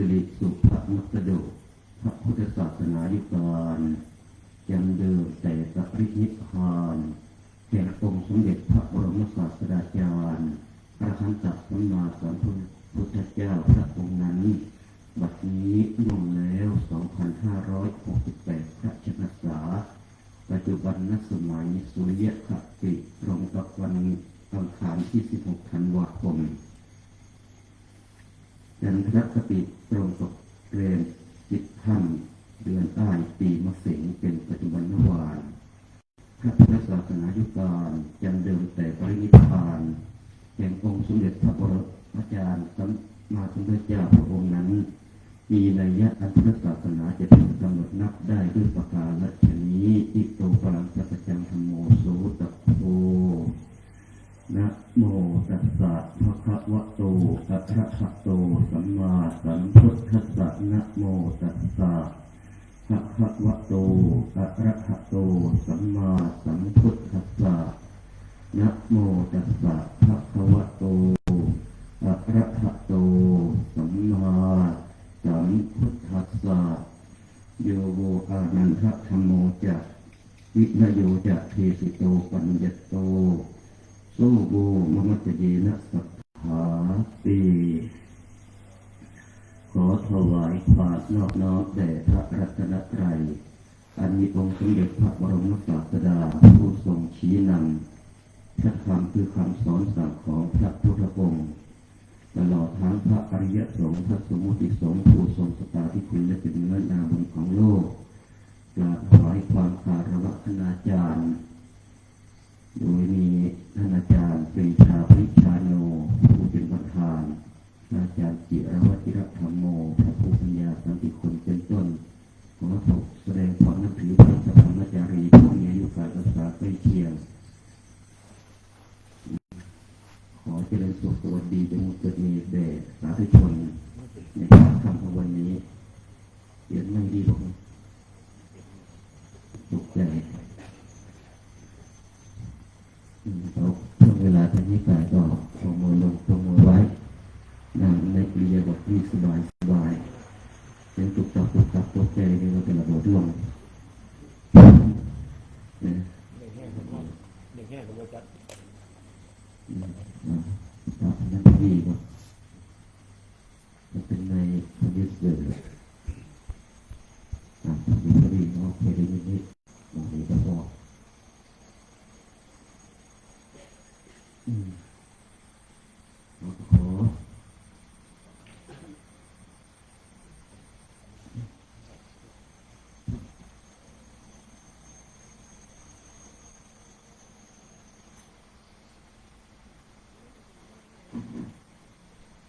สิริสุภมัสดุพระพุทธศาสนายุการยังเดิมแต่ปรินิพพานแห่งองค์สมเด็จพระบรมศาสดาจารย์พระคันตสัมมาสัมพุทธเจ้าพระองค์นั้นบัดนี้ล่วงแล้ว 2568 พระชนษาปัจจุบันณสมัยสุริยคติตรงกับวันอังคารที่ 16 ธันวาคมจันทรคติตรงกับเดือนจิตค่ำเดือนอ้ายปีมะเสงเป็นปัจจุบันวานพระพุทธศาสนายุการยังเดิมแต่ปรินิพพานแห่งองค์สมเด็จพระบรมอาจารย์สัมมาสัมพุทธเจ้าพระองค์นั้นมีนัยยะอันพุทธศาสนาจะเป็นกำหนดนับได้ด้วยประการละชนี้อิโตปรังสัพจังธัมโมโสตโภนะโมตัสสะภะคะวะโตอะระหะโตสัมมาสัมพุทธัสสะนะโมตัสสะภะคะวะโตอะระหะโตสัมมาสัมพุทธัสสะนะโมตัสสะภะคะวะโตอะระหะโตสัมมาสัมพุทธัสสะโยโวอานันทธัมโมจะวินโยจะเทสิโตปัญญโตโสโวมมัจเยนะสัทธาติขอถวายความนอบน้อมแด่พระรัตนตรัยอันมีองค์สมเด็จพระบรมศาสดาผู้ทรงชี้นำพระธรรมคือคำสอนสั่งของพระพุทธองค์ตลอดทั้งพระอริยสงฆ์พระสมุติสงฆ์ผู้ทรงสตาธิคุณและเป็นเนื้อนาบุญของโลกกราบถวายความคารวะคณาจารย์โดยมีท่านอาจารย์ปรีชาภิชาโนผู้เป็นประธานอาจารย์จิรวัชิรธรรมโมพระผู้ปัญญาสันติคุณเป็นต้นขอถกแสดงความนับถือพระสัมมาจารีผู้มีอายุการศึกษาใกล้เคียงขอเจริญสุขสวัสดีจงเกิดมีแด่สาธุชนในการทำของวันนี้เสียงไม่ดีหรอกตกใจเราช่วงเวลาทางนี้ไปก็ลงมือลงลงมือไว้นั่งในปริยาบทที่สบายสบายเสียงตุกตับตุกตับตกใจนี่เราเป็นระบบร่วงเด็กแห้งผมก็จัดนั่นดีกว่ามันเป็นในคอนดิสเซอร์ดีก็ดีโอเคดีนิดๆบางทีก็พอขอ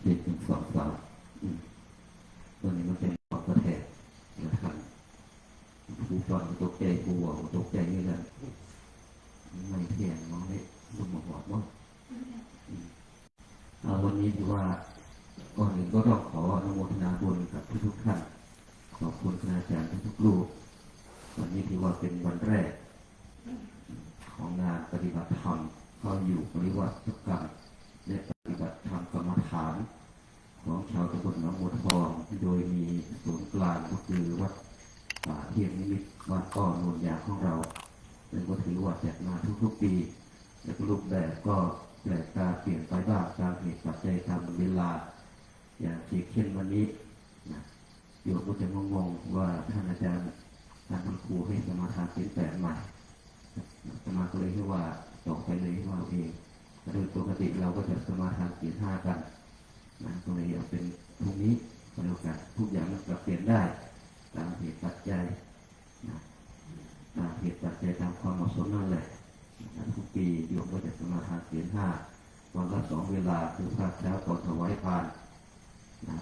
เด็กถึง2 สาวตัวนี้มันเป็นความกระแทกนะครับผู้ฟังตกใจผู้ว่าตกใจนี่แหละไม่เพียงมองไม่บุญมาบอกว่าวันนี้ถือว่าก่อนอื่นก็ต้องขออนุโมทนาบุญกับทุกท่านขอบคุณคณาจารย์ทุกรูปวันนี้ถือว่าเป็นวันแรกของงานปฏิบัติธรรมเข้าอยู่ปริวัติกรรมและปฏิบัติธรรมกรรมฐานของชาวตำบลหนองบัวทองโดยมีศูนย์กลางก็คือวัดป่าเทียนนิมิตรวัดอ้อโนนยาของเราซึ่งก็ถือว่าจัดมาทุกๆปีและรูปแบบก็แปลกตาเปลี่ยนไปบ้างตามเหตุปัจจัยตามเวลาอย่างเช่นวันนี้โยมก็จะงงๆว่าท่านอาจารย์ท่านครูให้สมาทานเป็นแบบใหม่สมาก็เลยให้ว่าต่อไปเลยให้ว่าเองโดยปกติเราก็จะสมาทานศีล 5กันก็เลยเอาเป็นพรุ่งนี้ก็แล้วกันทุกอย่างมันปรับเปลี่ยนได้ตามเหตุปัจจัยตามเหตุปัจจัยตามความเหมาะสมนั่นแหละทุกปีโยมก็จะสมาทานศีล 5วันละ2 เวลาคือภาคเช้าก่อนถวายทาน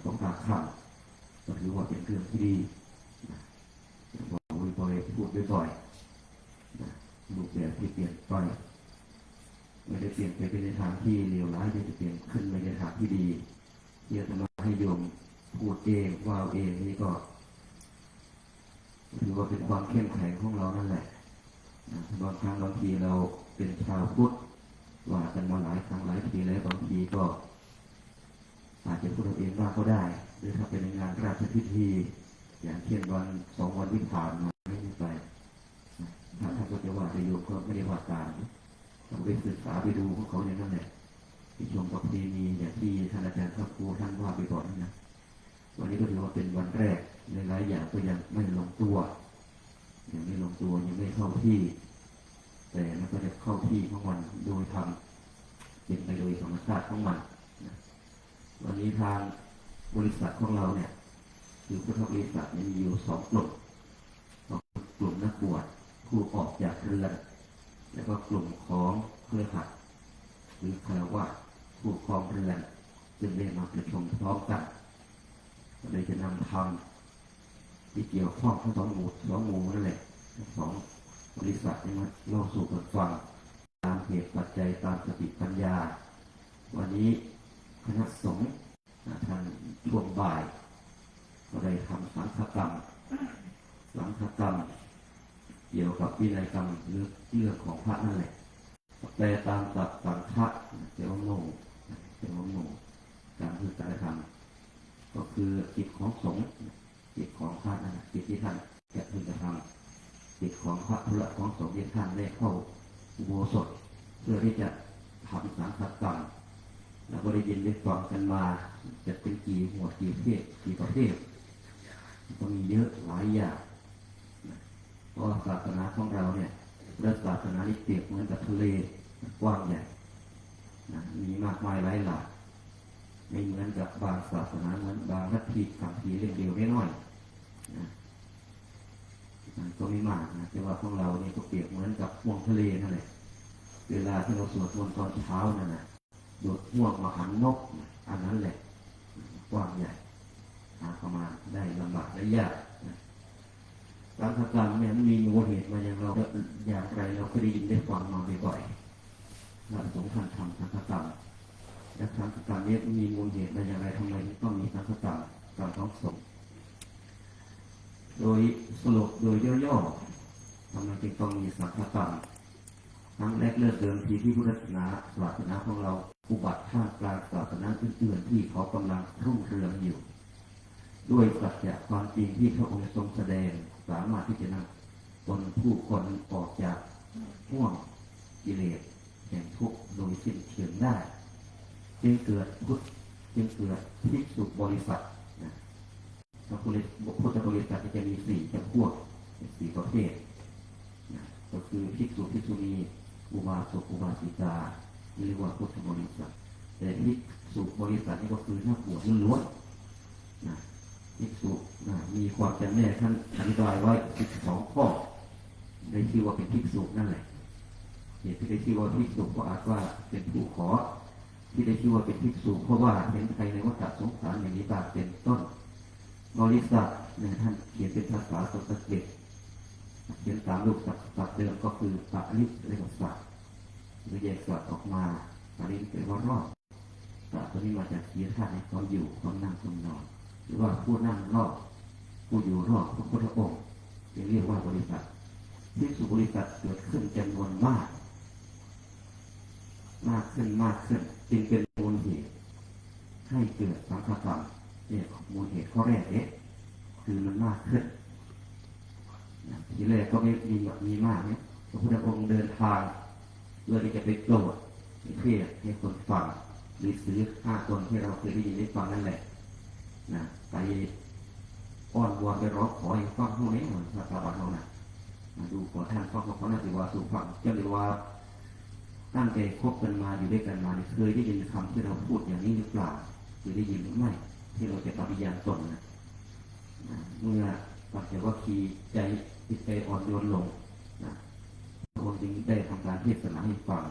ต้องภาคค่ำก็ถือว่าเป็นเรื่องที่ดีบอกบ่อยๆพูดบ่อยๆรูปแบบที่เปลี่ยนไปไม่ได้เปลี่ยนไปในทางที่เลวร้ายจะเปลี่ยนขึ้นไปในทางที่ดีที่จะมาให้โยมพูดเองว่าเองนี่ก็ถือว่าเป็นความเข้มแข็งของเรานั่นแหละบางครั้งบางทีเราเป็นชาวพุทธว่ากันมาหลายครั้งหลายทีแล้วบางทีก็อาจจะพูดเองว่าก็ได้ หรือถ้าเป็นงานราชพิธีอย่างเช่นวัน2 วันที่ผ่านมาไม่ได้ไปถ้าท่านก็จะว่าจะโยมก็ไม่ได้ว่าการเราไปศึกษาไปดูของเขาอย่างนั้นแหละที่ชมประเพณีอย่างที่ท่านอาจารย์พระครูท่านว่าไปก่อนนะวันนี้ก็ถือว่าเป็นวันแรกในหลายอย่างก็ยังไม่ลงตัวยังไม่ลงตัวยังไม่เข้าที่แต่มันก็จะเข้าที่ของมันโดยทำเป็นไปโดยธรรมชาติของมันนะวันนี้ทางบริษัทของเราเนี่ยคือพุทธบริษัทมีอยู่2 กลุ่มกลุ่มนักบวชผู้ออกจากเรือนแล้วก็กลุ่มของเครือขัดหรือคารวะผู้ครองเรือนจึงได้มาประชุมพร้อมกันเลยจะนำธรรมที่เกี่ยวข้องทั้ง2 หมู่นั่นแหละ2 บริษัทนี้มาเล่าสู่กันฟังตามเหตุปัจจัยตามสติปัญญาวันนี้คณะสงฆ์ทางช่วงบ่ายก็ได้ทำสังฆกรรมเกี่ยวกับวินัยกรรมหรือเรื่องของพระนั่นแหละแปลตามศัพท์สังฆะเจ้าโง่การพึงกระทำก็คือกิจของสงฆ์กิจของพระนั่นกิจที่ท่านจะพึงกระทำกิจของพระธุระของสงฆ์ที่ท่านได้เข้าอุโบสถเพื่อที่จะทำสังฆกรรมแล้วก็ได้ยินได้ฟังกันมาจะเป็นกี่หมวดกี่ประเภทก็มีเยอะหลายอย่างเพราะศาสนาของเราเนี่ยศาสนานี้เปรียบเหมือนกับทะเลกว้างใหญ่มีมากมายหลายหลากไม่เหมือนกับบางศาสนาเหมือนบางลัทธิคำพีเรื่องเดียวไม่น้อยก็ไม่มากนะแต่ว่าของเราเนี่ยก็เปรียบเหมือนกับห่วงทะเลนั่นแหละเวลาที่เราสวดมนต์ตอนเช้านั่นนะโดดห่วงมาหันนกอันนั้นแหละกว้างใหญ่หาเข้ามาได้ลำบากได้ยากสังฆกรรมเนี่ยมีมูลเหตุมาอย่างไรเราก็ได้ยินได้ฟังมาบ่อยๆเราสงฆ์ท่านทำสังฆกรรมและสังฆกรรมนี้มีมูลเหตุมาอย่างไรทำไมต้องมีสังฆกรรมการท้องสงฆ์โดยสรุปโดยย่อๆทำไมจึงต้องมีสังฆกรรมครั้งแรกเริ่มเดิมทีที่พุทธศาสนาของเราอุบัติท่ามกลางศาสนาอื่นๆที่เขากำลังรุ่งเรืองอยู่ด้วยสัจจะความจริงที่พระองค์ทรงแสดงสามารถที่จะนำผู้คนออกจากห่วงกิเลสแห่งทุกข์โดยสิ้นเชิงได้จึงเกิดภิกษุบริษัทพระพุทธบริษัทจะมี4 จำพวก4 ประเภทก็คือภิกษุภิกษุณีอุบาสกอุบาสิกาเรียกว่าพุทธบริษัทแต่ภิกษุบริษัทนี่ก็คือนักบวชล้วนภิกษุมีความจำแนกท่านอธิบายไว้12 ข้อได้ชื่อว่าเป็นภิกษุนั่นแหละเหตุที่ได้ชื่อว่าภิกษุก็อาจว่าเป็นผู้ขอที่ได้ชื่อว่าเป็นภิกษุเพราะว่าเห็นภัยในวัฏสงสารอย่างนี้บาเป็นต้นบริษัทท่านเขียนเป็นภาษาสันสกฤตเขียนตามรูปศัพท์เดิมก็คือปะริสเรียกว่าศัพท์หรือแยกศัพท์ออกมาปะริสเป็นว่ารอบศัพท์ตัวนี้มาจากเสียธาตุในความอยู่ความนั่งความนอนหรือว่าผู้นั่งรอบผู้อยู่รอบพระพุทธองค์จึงเรียกว่าบริษัทภิกษุบริษัทเกิดขึ้นจำนวนมากขึ้นจึงเป็นมูลเหตุให้เกิดสังฆกรรมเนี่ยมูลเหตุข้อแรกเนี่ยคือมันมากขึ้นทีแรกก็ไม่มีมากเนี่ยพระพุทธองค์เดินทางเพื่อที่จะไปโปรดเพื่อให้คนฟังหรือซื้อ5 คนที่เราเคยได้ยินได้ฟังนั่นแหละไปอ้อนวอนไปร้องขอให้ฟังพวกนี้เหมือนพระสาวกเรามาดูขอท่านฟังเขาน่าจะว่าสู่ฟังเจ้าเรียกว่าตั้งใจคบกันมาอยู่ด้วยกันมาเคยได้ยินคำที่เราพูดอย่างนี้หรือเปล่าเคยได้ยินหรือไม่ที่เราจะปฏิญาณตนเมื่อปัจจัยว่าคีใจจิตใจอ่อนโยนลงพระองค์จึงได้ทำการเทศนาให้ฟัง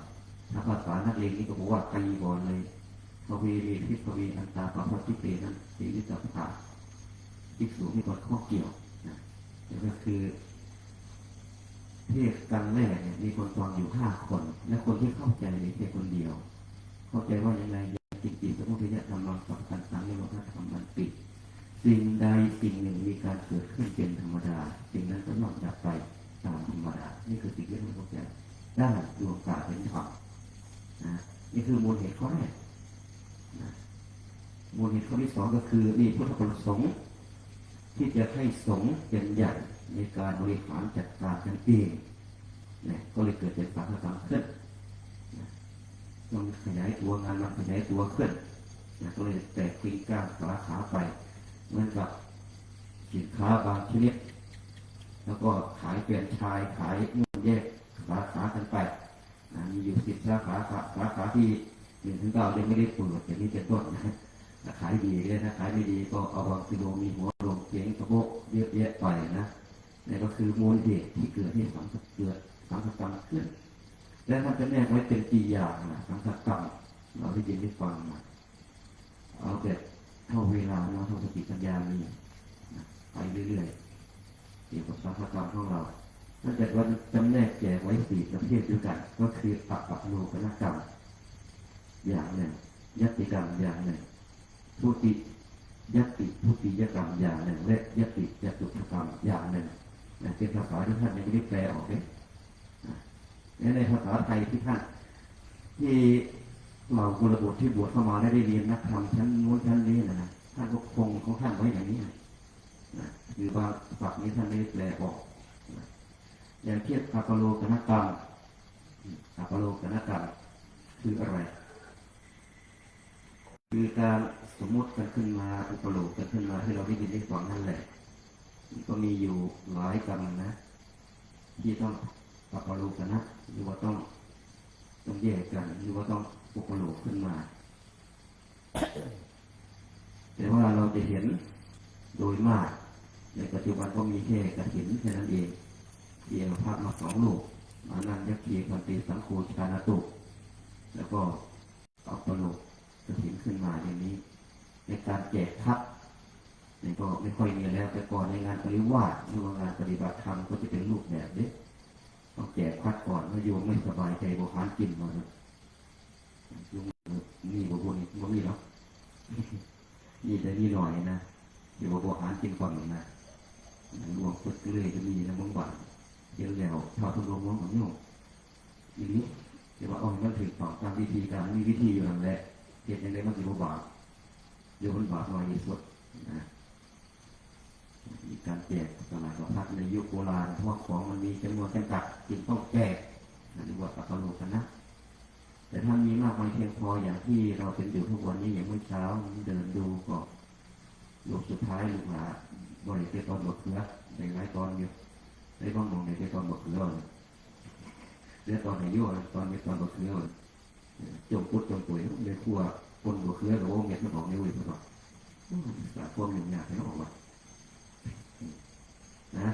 ถ้าภาษานักเรียนนี่ก็บอกว่าไกลก่อนเลยพวีเรทิพวีอันตาปะพะทิเตนั้นสีวิจักขาภิกษุมีก่อนข้อเกี่ยวนี่ก็คือเทศกันแรกเนี่ยมีคนฟังอยู่5 คนและคนที่เข้าใจในเพียงคนเดียวเข้าใจว่าอย่างไรจริงๆพระพุทธเจ้าทำมาสำคัญ3 เรื่องว่าธรรมมันปิดสิ่งใดสิ่งหนึ่งมีการเกิดขึ้นเป็นธรรมดาสิ่งนั้นก็ย่อมดับไปตามธรรมดานี่คือสิ่งที่พระพุทธเจ้าได้ดวงตาเห็นธรรมนี่คือมูลเหตุข้อแรก มูลเหตุข้อที่สองก็คือนี่พุทธประสงค์ที่จะให้สงฆ์เป็นใหญ่ในการบริหารจัดการกันเองเนี่ยก็เลยเกิดเป็นสาขากรรมขึ้นมันขยายตัวงานมันขยายตัวขึ้นก็เลยแตกกิ่งก้านสาขาไปเหมือนกับสินค้าบางชนิดแล้วก็ขายเปลี่ยนชายขายนู่นแยกสาขากันไปมีอยู่10สาขาที่1 ถึง 9ยังไม่ได้เปิดอย่างนี้เป็นต้นนะขายดีเลยนะขายไม่ดีก็เอาบางกิโลมีหัวลงเสียงกระโบกเยอะแยะไปนะนี่ก็คือมูลเหตุที่เกิดที่สังคกรรมขึ้นและมันจะแนกไว้เป็นปีอย่างนะสังคกรรมเราได้ยินได้ฟังมาเอาแต่เท่าเวลาเนาะเท่าสติปัญญามีไปเรื่อยๆเกี่ยวกับสังคกรรมของเราถ้าเกิดว่าจำแนกแจกไว้4 ประเภทด้วยกันก็คือปโลกนกรรมอย่างหนึ่งยัตติกรรมอย่างหนึ่งทุติยกรรมอย่างหนึ่งและยติยตุถกรรมอย่างหนึ่งเป็นภาษาที่ท่านยังไม่ได้แปลออกเลยและในภาษาไทยที่ท่านที่เรากุลบุตรที่บวชเข้ามาได้เรียนนักธรรมชั้นนู้นชั้นนี้นะท่านก็คงของท่านไว้อย่างนี้คือบางศัพท์นี้ท่านไม่ได้แปลออกอย่างเทียบอัปโลกนกรรมคืออะไรคือการสมมติกันขึ้นมาอุปโลกกันขึ้นมาที่เราได้ยินได้ฟังนั่นแหละก็มีอยู่หลายกรรมนะที่ต้องอัปโลกนะหรือว่าต้องแยกกันหรือว่าต้องอุปโลกขึ้นมาแต่ว่าเราจะเห็นโดยมากในปัจจุบันก็มีแค่กฐินแค่นั้นเองเกี่ยวพระมา2 ลูกมานั่นยักษ์เกียกันตีสังโฆชานาตุแล้วก็อัปโลกกฐินขึ้นมาอย่างนี้ในการแจกพัดนี่ก็ไม่ค่อยมีแล้วแต่ก่อนในงานปริวาสหรือว่างานปฏิบัติธรรมก็จะเป็นรูปแบบนี้ต้องแจกพัดก่อนเมื่อโยมไม่สบายใจบริหารกินมาเลยนี่บวนี่มีหรอกนี่แต่นี่หน่อยนะเดี๋ยวบริหารกินก่อนนะรวมฝึกเลยจะมีนะบางวันเดี๋ยวแล้วชาวทุกโรงม้วนของโยมอย่างนี้เดี๋ยวว่ามันถึงต่อตามวิธีการมีวิธีอยู่นั่นแหละเก็บยังไงมันจะบาปเดี๋ยวมันบาปน้อยที่สุดนะมีการแจกตลาดพัดในยุคโบราณเพราะของมันมีจำนวนจำกัดจึงต้องแจกหรือว่าอัปโลกนะแต่ถ้ามีมากมายเพียงพออย่างที่เราเป็นอยู่ทุกวันนี้อย่างเมื่อเช้าเดินดูก็ลูกสุดท้ายลูกหลานบริเวณตอนบทเขือในหลายตอนอยู่ในบ้างมองในตอนบทเขือเรื่องตอนไหนยั่วตอนนี้ตอนบทเขือจมพุทธจมปุ๋ยในขั้วคนบทเขือหรือว่าเม็ดมันออกในวิ่งมันบอกแต่พวกหนึ่งอยากให้ออกมานะ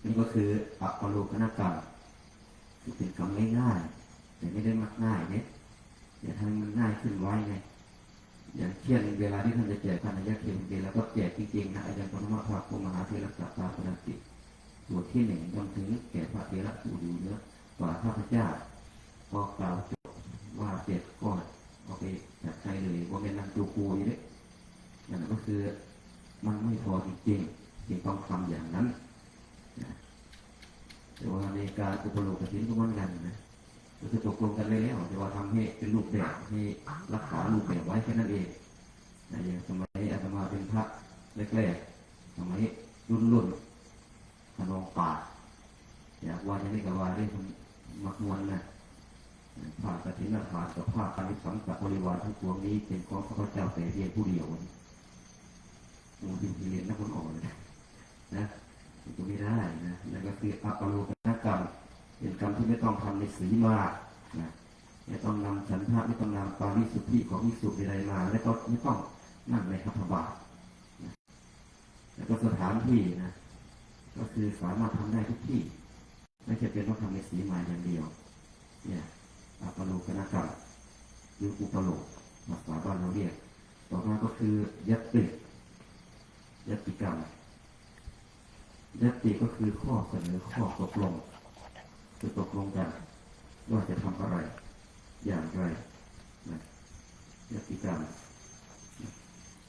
นี่ก็คืออัปโลกนกรรมคือเป็นกรรมง่ายๆแต่ไม่ได้มักง่ายเนี่ยอย่าทำมันง่ายขึ้นไว้ไงอย่างเช่นเวลาที่ท่านจะแจกพันธยาเทวดีแล้วก็แจกจริงๆนะอาจารย์ปรมาภาคมหาเทระสัตตาปฏิส่วนที่1จนถึงแก่พระเถระผู้ดูเนื้อฝ่าข้าพเจ้าพอกล่าวจบว่าเจ็ดก้อนเอาไปจัดใจเลยว่าเป็นนางจูกูอย่างนี้นั่นก็คือมันไม่พอจริงๆจึงต้องทำอย่างนั้นแต่ว่าในการอุปโลกกฐินก็เหมือนกันนะก็คือตกลงกันเลยแล้วแต่ว่าทำให้เป็นรูปแบบให้รักษารูปแบบไว้แค่นั้นเองอย่างสมัยอาตมาเป็นพระแรกๆสมัยรุ่นขนองป่าอยากว่าจะได้กับว่าได้คนมักมวลนะผ่ากฐินผ่ากับผ้าปฏิสังกับบริวารทั้งปวงนี้เป็นของพระเจ้าแต่เพียงผู้เดียวมูลที่เรียนนักบุญอ่อนนะจะไม่ได้นะนั่นก็คืออัปโลกนกรรมเป็นกรรมที่ไม่ต้องทำในสีมานะไม่ต้องนำฉันทะไม่ต้องนำปาริสุทธิของวิสุทธิใดมาและก็ไม่ต้องนั่งในคัพบาทนะแล้วก็สถานที่นะก็คือสามารถทำได้ทุกที่ไม่ใช่เป็นต้องทำในสีมาอย่างเดียวเนี่ยอัปโลกนกรรมหรืออุปโลกภาษาบ้านเราเรียกต่อมาก็คือยัตติกรรมยัตติก็คือข้อเสนอข้อตกลงคือตกลงกันว่าจะทำอะไรอย่างไรนะยัตติกรรม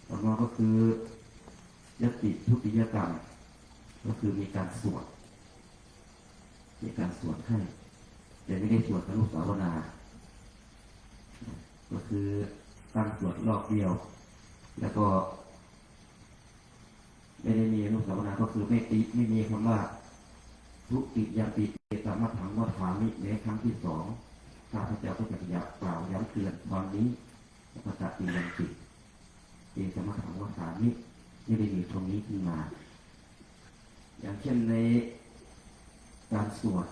ต่อมาก็คือยัตติทุติยกรรมก็คือมีการสวดให้แต่ไม่ได้สวดอนุสาวนาก็คือตั้งสวดรอบเดียว แล้วก็ไม่ได้มีอนุสาวนาก็คือไม่มีคำว่าทุติยมปิเอตมัฏฐังวัฏฐามิในครั้งที่สองข้าพเจ้าก็จะอยากกล่าวย้ำเตือนตอนนี้พระตติยมปิเอตมัฏฐังวัฏฐามิไม่ได้มีตรงนี้ขึ้นมาอย่างเช่นในการสวด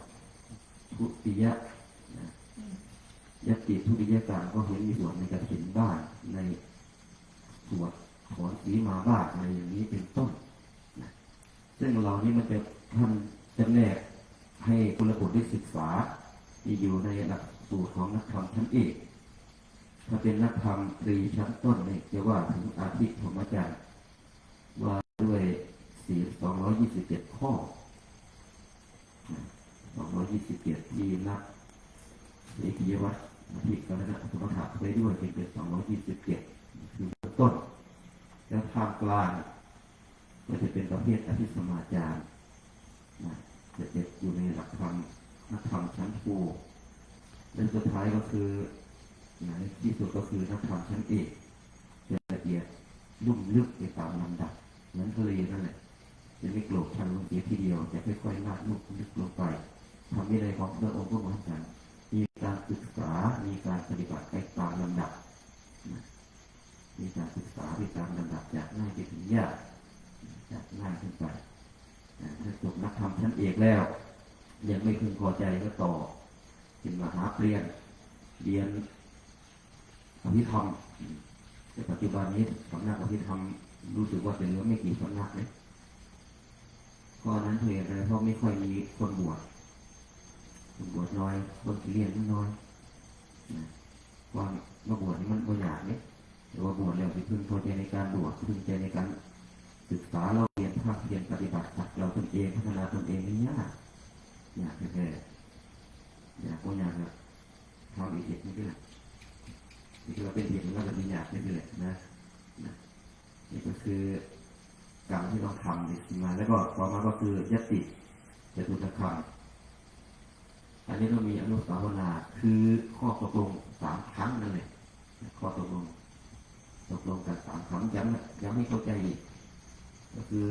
ทุติยะยติทุติยการก็เห็นมีส่วนในกฐินบ้านในสวดถอนสีมาบ้านอะไรอย่างนี้เป็นต้นนะซึ่งเรานี่มันจะทำจำแนกให้กุลบุตรได้ศึกษาที่อยู่ในหลักสูตรของนักธรรมชั้นเอกถ้าเป็นนักธรรมตรีชั้นต้นเนี่ยจะว่าถึงอาทิตย์ธรรมจารย์ว่าด้วยศีล227 ข้อ227ที่นักเอกยวัตรที่กรณะสมถะไว้ด้วยเป็น227คือต้นแล้วท่ามกลางก็จะเป็นประเภทอภิสมาจารย์จะเด็ดอยู่ในหลักธรรมนักธรรมชั้นปูและสุดท้ายก็คือที่สุดก็คือนักธรรมชั้นเอกจะละเอียดลุ่มลึกไปตามลำดับเหมือนทะเลนั่นแหละจะไม่โกรธชันลงเสียทีเดียวจะค่อยๆลาดลุ่มลึกลงไปทำให้ในของพระองค์ก็เหมือนกันมีการศึกษามีการปฏิบัติไปตามลำดับมีการศึกษาไปตามลำดับจากง่ายไปถึงยากจากง่ายขึ้นไปถ้าจบนักธรรมชั้นเอกแล้วยังไม่พึงพอใจก็ต่อเป็นมหาเรียนอภิธรรมแต่ปัจจุบันนี้สำนักอภิธรรมรู้สึกว่าจะเหลือไม่กี่สำนักเลยเพราะนั้นเหตุอะไรเพราะไม่ค่อยมีคนบวชน้อยคนเรียนน้อยความมาบวชนี่มันบ่อยากเนี่ยแต่ว่าบวชแล้วพึงพอใจในการบวชพึงใจในการศึกษาเราเรียนภาคเรียนปฏิบัติจากเราตนเองพัฒนาตนเองนี่ยากแค่อยากก็อยากแบบทำอีกเหตุนี่ด้วยนี่คือเป็นเหตุของเราแบบนี้อยากนี่ด้วยนะนี่ก็คือกรรมที่เราทำนี่มาแล้วก็ต่อมาก็คือยติจตุตกรรมอันนี้เรามีอนุสาวนาคือข้อตกลง3 ครั้งนั่นแหละข้อตกลงกัน3 ครั้งย้ำให้เข้าใจอีกก็คือ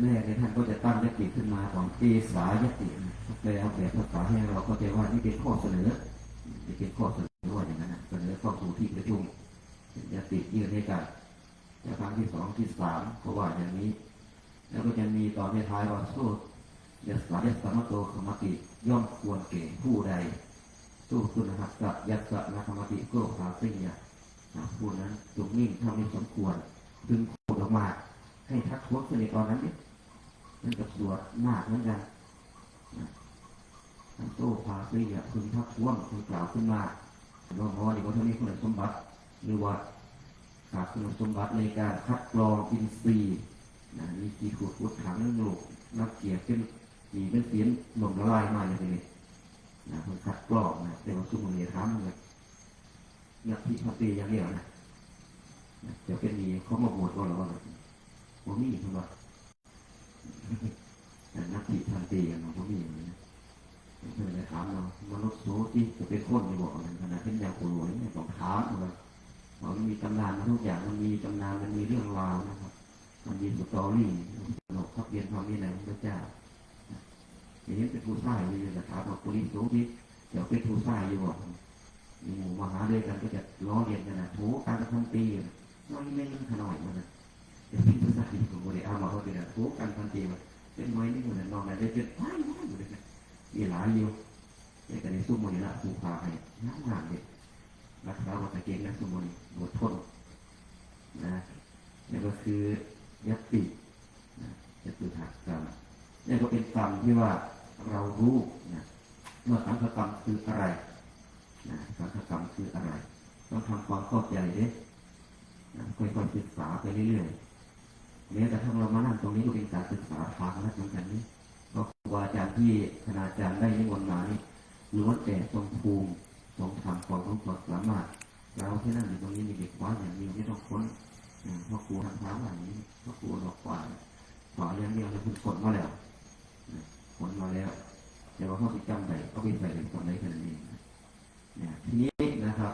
แรกในท่านก็จะตั้งยติขึ้นมาของเอสายติแปลเอาแบบภาษาให้เราเข้าใจว่านี่เป็นข้อเสนอว่าอย่างนั้นเสนอข้อสู่ที่ประชุมยติยื่นให้กันแต่ครั้งที่2 ที่ 3ก็ว่าอย่างนี้แล้วก็จะมีตอนท้ายว่าโซยัสสะยัสสะมะโตขมติย่อมควรแก่ผู้ใดสู้คุณหัสสะยัสสะนะขมติโกภาสิยะผู้นั้นจงนิ่งถ้าไม่สมควรพึงพูดออกมาให้ทักท้วงในตอนนั้นเนี่ยมันจะสวดมากเหมือนกันโตภาสิยะพึงทักท้วงพึงกล่าวขึ้นมาว่าเพราะนี่ว่าท่านนี้คุณสมบัติหรือว่าขาดคุณสมบัติในการคัดกรองอินทรีย์มีกี่ขุดถังโลกนักเกียรติเป็นเสียนหล่มละลายมาอย่างนี้คนคัดกรองแต่ว่าสุโมเนียทำเลยนักที่พัฒน์อย่างเดียวจะเป็นมีเขามาบวชก็แล้วว่ามีคนว่านักที่พัฒน์อย่างเขามีอย่างนี้เพื่อนถามเรามนุษย์โสที่จะเป็นคนในบอกอะไรขนาดเป็นยาโคโรนี่ต้องถามเลยมันมีตำนานทุกอย่างมันมีตำนานมันมีเรื่องราวนะครับมันมีสตอรี่หลอกทับเรียนความนี้นะพระเจ้าอย่างนี้เป็นผู้ชายอยู่ในถามว่าปุริโสที่เดี๋ยวเป็นผู้ชายอยู่มีหมู่มหาด้วยกันก็จะล้อเลียนกันนะโถการกระทำตีน้อยไม่เล่นขนาดมันนะเป็นผู้ชายของโมเดลอามาเขาเป็นโถการทำตีมันเป็นน้อยนี่เหมือนนอนอะไรได้เป็นว้ายอยู่เลยมีหลายอยู่ในการในสู้โมเดลละผู้พาให้น้ำหนักเนี่ยรักษาวัตเกณฑ์และสมุนบททนนี่ก็คือยติจะคือหักกรรมนี่ก็เป็นกรรมที่ว่าเรารู้เมื่อสังฆกรรมคืออะไรสังฆกรรมคืออะไรต้องทำความเข้าใจด้วยค่อยๆศึกษาไปเรื่อยๆแม้แต่ถ้าเรามานั่งตรงนี้ก็เป็นการศึกษาทางนั้นเหมือนกันนี่เพราะครูอาจารย์ที่คณาจารย์ได้นิมนต์มานี่ล้วนแต่ทรงภูมิทรงทำความรู้ความสามารถเราที่นั่งอยู่ตรงนี้มีเด็กว้าอย่างนี้ที่ต้องค้นพ่อครูทำเท้าอย่างนี้พ่อครูดอกกว่าขออย่างเดียวเลยคุณกดมาแล้วแต่ว่าเขาไปจำได้เขาไปใส่เป็นคนไหนกันเองทีนี้นะครับ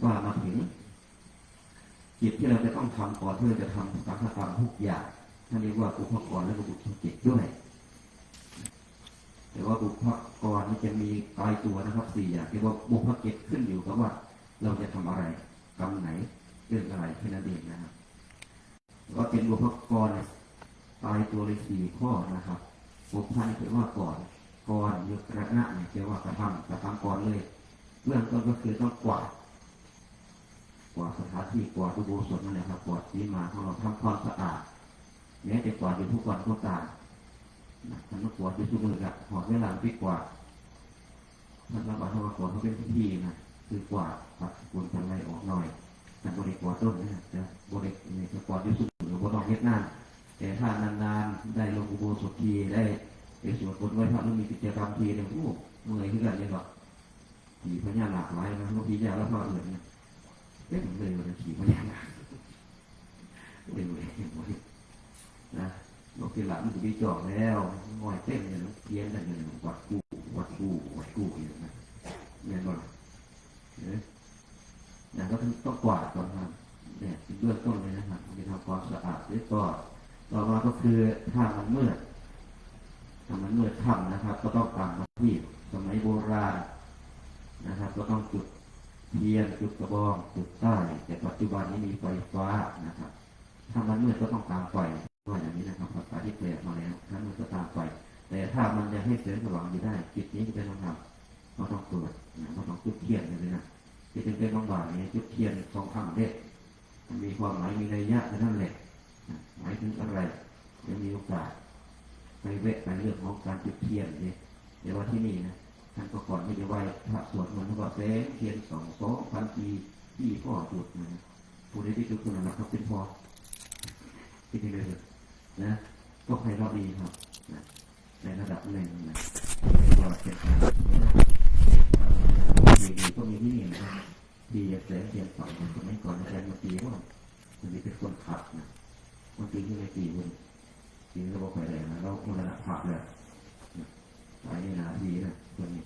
ว่ามาถึง กิจที่เราจะต้องทำก่อนที่เราจะทำสังฆกรรมทุกอย่างท่านเรียกว่าอุปกรณ์และอุปกิจด้วยแต่ว่าอุปกรณ์นี่จะมีตายตัวนะครับ4 อย่างเรียกว่าอุปกิจขึ้นอยู่กับว่าเราจะทำอะไรกรรมไหนเรื่องอะไรแค่นั้นเองนะครับก็เป็นอุปกรณ์ตายตัวเลย4 ข้อนะครับอุปกรณ์เรียกว่าก่อนยกระนาเนี่ยเรียกว่ากระทำก่อนเลยเบื้องต้นก็คือต้องกวาดสถานที่กวาดอุโบสถนั่นแหละครับกวาดศีลมาของเราทำความสะอาดแม้แต่กวาดอยู่ทุกวันก็ตามท่านต้องกวาดอยู่ทุกมือกับหอดเวลาไปกวาดท่านรับว่าเขากวาดเขาเป็นพิธีนะคือกวาดปัดฝุ่นทำอะไรออกหน่อยแต่บริกวาดต้นนะจะบริเนี่ยจะกวาดอยู่ทุกมือก็ต้องเฮ็ดนานแต่ถ้านานๆได้ลงอุโบสถทีได้ไปสวดบนต์ไหว้พระแล้วมีกิจกรรมทีเนี่ยโอ้เมื่อยขึ้นกันเลยหรอกผีพญานาคหลายนะบางทียาแล้วพออื่นเนี่ยเล่นเลยวันขี่พญานาคเล่นเลยนะบอกทีหลังมันจะมีจอกแล้วง่อยเต้นเนี่ยเพี้ยนอะไรเนี่ยวัดกู้อยู่นะเนี่ยก่อนเนี่ยก็ต้องกวาดก่อนครับเนี่ยเบื้องต้นเลยนะครับไปทำความสะอาดด้วยก่อนต่อมาก็คือถ้ามันมืดค่ำนะครับก็ต้องตามมาที่สมัยโบราณนะครับก็ต้องจุดเทียนจุดกระบองจุดใต้แต่ปัจจุบันนี้มีไฟฟ้านะครับถ้ามันมืดก็ต้องตามไฟว่าอย่างนี้นะครับภาษาที่แปลมาแล้วถ้ามันก็ตามไฟแต่ถ้ามันจะให้แสงสว่างอยู่ได้จิตนี้จะเป็นต้องทำก็ต้องเปิดก็ต้องจุดเทียนเลยนะที่เป็นบางบ่ายนี้จุดเทียน2 ครั้งเด็ดมันมีความหมายมีนัยยะนั่นแหละหมายถึงอะไรจะมีโอกาสไปเวะไปเรื่องของการจุดเทียนเนี่ยเดี๋ยวว่าที่นี่นะท่านก็ก่อนไม่ได้ไหว้พระสวดมนต์ก็แสงเทียน2,000 ปีที่พ่อจุดนะผู้ใดที่จุดคนนั้นเขาเป็นพ่อที่นี่เลยนะก็ให้รอบดีครับในระดับหนึ่งนะก็เป็นการดีก็มีที่นี่นะดีแสงเทียน2คนนี้ก่อนอาจารย์มาตีว่ามันเป็นคนขับนะบางทีที่ไม่ตีคนทีนี้เราบอกไปเลยนะเราคนระดับผักเลยไปนี่นาทีนะคนนี้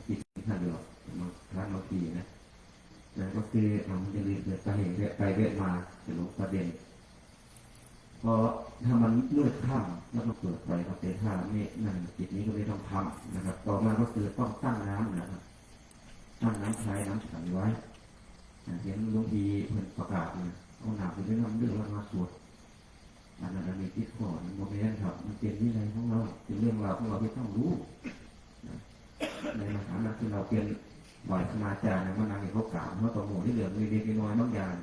ปีท่านเดียวมาท่านมาปีนะแล้วก็คือมันจะเรียนไปเห็นไปเวทมาจะลงประเด็นพอถ้ามันมืดค่ำแล้วก็เปิดไฟก็เป็นท่าไม่นั่นจิตนี้ก็ไม่ต้องทำนะครับต่อมาก็คือต้องตั้งน้ำนะครับตั้งน้ำใช้น้ำฉันไว้เห็นหลวงพี่เพิ่นประกาศนะเอาหนักไปด้วยน้ำเดือดแล้วมาสวดอันนั้นมีทิศข้อโมเมนต์ครับมันเป็นวินัยของเราเป็นเรื่องราวของเราที่ต้องรู้ในฐานะที่เราเป็นบ่อยคณาจารย์นะมันนางเห็นเขากล่าวเขาต่อหมู่ที่เหลือมีเล็กน้อยบางอย่าง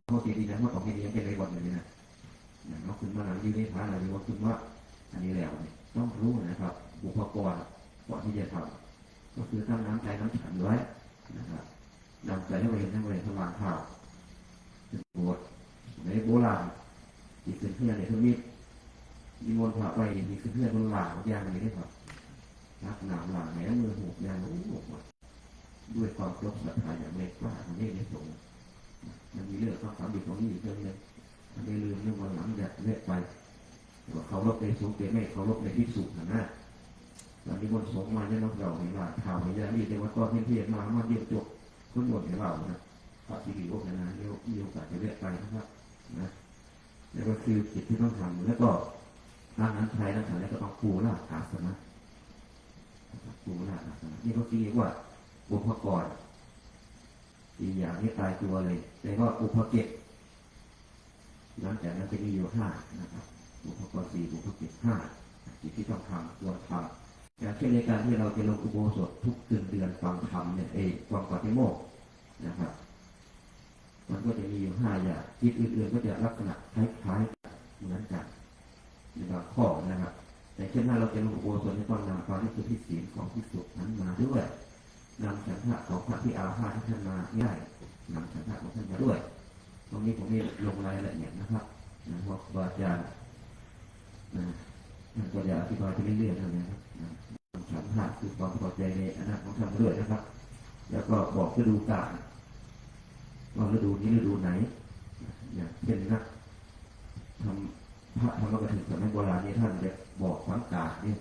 เขาตีดีนะเขาต่อทีนี้ยังเป็นไรบ่นอย่างนี้นะเขาคุณมาหนังยืนในฐานะหรือว่าคุณว่าอันนี้แล้วต้องรู้นะครับอุปกรณ์ก่อนที่จะทำก็คือตั้งน้ำใจน้ำฉันไว้นะครับนำใจให้เรียนให้เรียนทำงานข่าวบวชในโบราณอีกเพื่อนเนี่ยเขามีมนต์พระไว้อีกเพื่อนมันหลาอย่างนี้ได้ครับนักหนามหลาแหนมือหูยางหูหมดด้วยความเคารพศรัทธาอย่างเล็กว่ามันไม่ได้ส่งมันมีเรื่องความดีของนี่เรื่องนึงมันได้ลืมเรื่องวันหลังจะเละไปว่าเขาลบในสงฆ์ไม่เขาลบในที่สุดนะตอนนี้บนสงฆ์มาเนี่ยเราเห็นว่าข่าวเห็นยาดีแต่ว่าก็เพี้ยนมาเดียวจบคนหมดเห็นเรานะพระสิริโภคนะเดี๋ยวมีโอกาสจะเละไปนะครับนะแล้วก็คือจิตที่ต้องทำแล้วก็ทางนั้นใช้แล้วก็ต้องปูราอาสนะปูราอาสนะนี่ก็คือว่าอุปกรณ์4 อย่างที่ตายตัวเลยแต่ว่าอุปกิจหลังจากนั้นจะมีอยู่5นะครับอุปกรณ์4อุปกิจ5จิตที่ต้องทำควรทำอย่างเช่นในการที่เราจะลงอุโบสถทุกเดือนฟังธรรมเนี่ยฟังปฏิโมกข์นะครับมันก็จะมีอยู่5 อย่างจิตอื่นๆก็จะลักษณะคล้ายๆเหมือนกันในบางข้อนะครับแต่เช่นถ้าเราจะลงอุโบสถในตอนนำความที่สุดที่ศีลของที่สุดนั้นมาด้วยนำฉันทะของพระที่อาภาษที่ท่านมาได้นำฉันทะของท่านมาด้วยตรงนี้ผมนี่ลงรายละเอียดนะครับเพราะบาอาจารย์ท่านก็จะอธิบายไปเรื่อยๆนะครับฉันทะคือความพอใจในอนาคตของท่านด้วยนะครับแล้วก็บอกฤดูกาลว่าฤดูนี้ฤดูไหนอย่างเช่นนะทำพระธรรมกถึงสมัยโบราณนี้ท่านจะบอกสังกาดนี่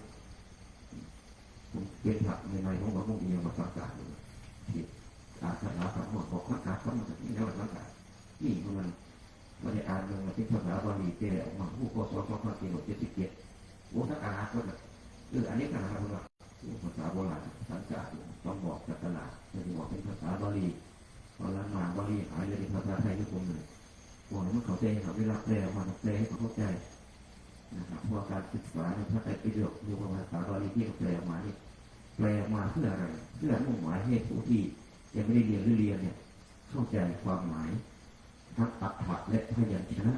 ผมเป็นพระในในของพระพุทธเจ้ามาสังกาดผิดอาสนะสังหมดบอกสังกาดเขามาจากนี้แล้วสังกาด นี่มันไม่ได้อ่านมันเป็นภาษาบาลีเจออกมาผู้ก่อสอน2477โอ้ถ้าอ่านก็แบบอันนี้ขนาดนั้นว่าภาษาโบราณสันจากต้องบอกจากตลาดจะบอกเป็นภาษาบาลีตอนนั้นมาบาลีหายเลยเป็นภาษาไทยทุกคนเลยบอกให้มันเข้าใจเขาได้รับแปลมาแปลให้เขาเข้าใจนะครับเพราะการศึกษาในพระไตรปิฎกหรือภาษาบาลีที่แปลออกมานี่แปลมาเพื่ออะไรเพื่อมุ่งหมายให้ผู้ที่ยังไม่ได้เรียนหรือเรียนเนี่ยเข้าใจความหมายทั้งอัตถะและพยัญชนะ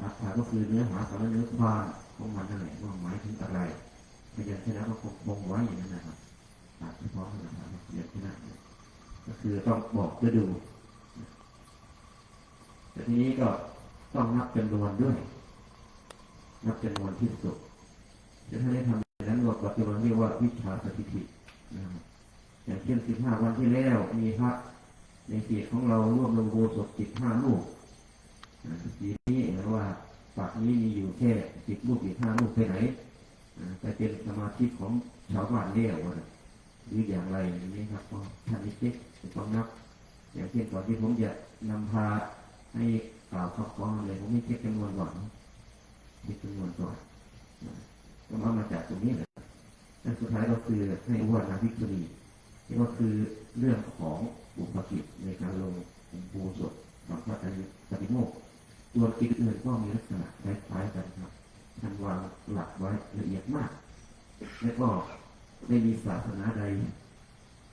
อัตถะก็คือเนื้อหาสาระเนื้อความของมันนั่นแหละว่าหมายถึงอะไรพยัญชนะก็คงบ่งไว้อย่างนั้นนะครับเฉพาะนะครับพยัญชนะก็คือต้องบอกเพื่อดูแต่ทีนี้ก็ต้องนับจำนวนด้วยนับจำนวนที่สุดจะถ้าได้ทำอย่างนั้นปัจจุบันเรียกว่าวิชาสถิตินะครับอย่างเช่น15 วันที่แล้วมีพระในเขตของเราร่วมลงโบสถ15 รูปทีนี้หรือว่าปากนี้มีอยู่แค่10 รูป15 รูปไปไหนจะเป็นสมาธิของชาวบ้านเลี้ยวหรืออย่างไรอย่างนี้ครับก็ท่านนี้เช็คต้องนับอย่างเช่นก่อนที่ผมจะนำพาให้กล่าวข้อความเลยผมไม่เช็คจำนวนก่อนเช็คจำนวนก่อนก็มาจากตรงนี้แหละและสุดท้ายก็คือให้อุวานาภิกษุณีนี่ก็คือเรื่องของบุพกิจในการลงองค์ปูสดของพระปฏิโมกข์ส่วนกิจอื่นก็มีลักษณะคล้ายๆกันครับท่านวางหลักไว้ละเอียดมากและก็ไม่มีศาสนาใด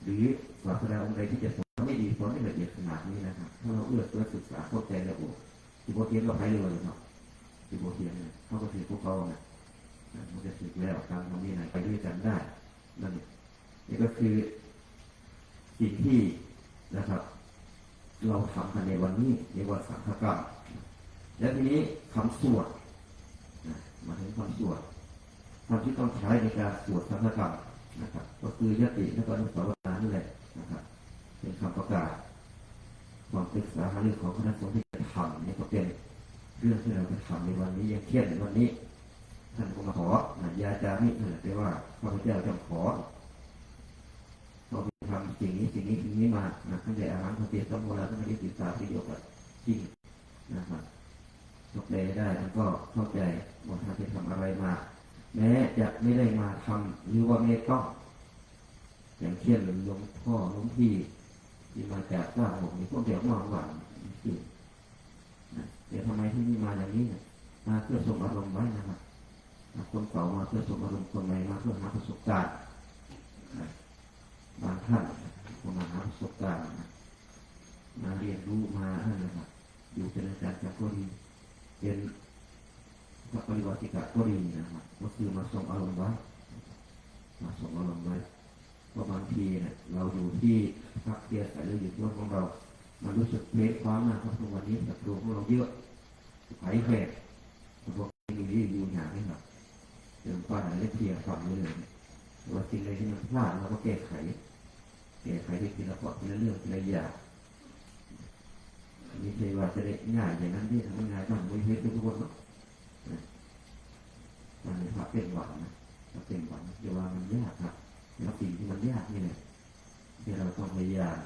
หรือศาสนาองค์ใดที่จะสอนไม่ดีสอนไม่ละเอียดขนาดนี้นะครับถ้าเราเอื้อเฟื้อศึกษาเข้าใจแล้วที่โบเทียนก็ให้เลยเนาะที่โบเทียนเนี่ยเขาก็ถือพวกเขาเนี่ยมันจะสึกแล้วตามตรงนี้ไหนไปด้วยกันได้นั่นนี่ก็คือสิ่งที่นะครับเราทำกันในวันนี้ในวันสังฆกรรมและทีนี้คำสวดมาถึงคำสวดคำที่ต้องใช้ในการสวดสังฆกรรมนะครับก็คือยติและก็อนุสาวนานี่แหละนะครับเป็นคำประกาศความปรึกษาหารือของคณะสงฆ์ที่จะทำนี่ก็เป็นเรื่องที่เราจะทำในวันนี้ยังเครียดในวันนี้ท่านก็มาขอยาจามิแปลว่าข้าพเจ้าจะขอเราไปทำสิ่งนี้มาตั้งแต่อาหารพระเตียสมบูรณ์แล้วก็ไม่ได้ศึกษาประโยชน์จริงนะครับยกได้แล้วก็เข้าใจว่าท่านจะทำอะไรมาแม้จะไม่ได้มาทำหรือว่าไม่ต้องอย่างเช่นหลวงพ่อหลวงพี่ที่มาจากสร้างผมมีพวกเดียวมาหวานจริงเดี๋ยวทำไมที่นี่มาอย่างนี้มาเพื่อส่งอารมณ์ไว้นะครับคนเก่ามาเพื่อส่งอารมณ์คนใหม่มาเพื่อหาประสบการณ์บางท่านมาหาประสบการณ์มาเรียนรู้มานะครับอยู่เป็นอาจารย์จากก็ดีเป็นพระปริวัติกะก็ดีนะครับก็คือมาส่งอารมณ์ไว้มาส่งอารมณ์ไว้เพราะบางทีเนี่ยเราอยู่ที่พักเทียสายหรืออยู่ที่วัดของเรามันรู้สึกเพลสความนะครับทุกวันนี้ศัตรูของเราเยอะไผ่แฝดพวกนี้อยู่อย่างนี้ครับเรื่องป้าเล็กเทียฝั่งนี้เลยว่าสิ่งใดที่มันพลาดเราก็แก้ไขได้ทีละข้อทีละเรื่องทีละอย่างไม่ใช่ว่าจะได้ง่ายอย่างนั้นที่ทำง่ายต้องไม่เฮ็ดทุกคนหรอกมันเป็นพระเป็นหวังนะพระเป็นหวังเดี๋ยวว่ามันยากครับแล้วสิ่งที่มันยากนี่แหละที่เราต้องพยายาม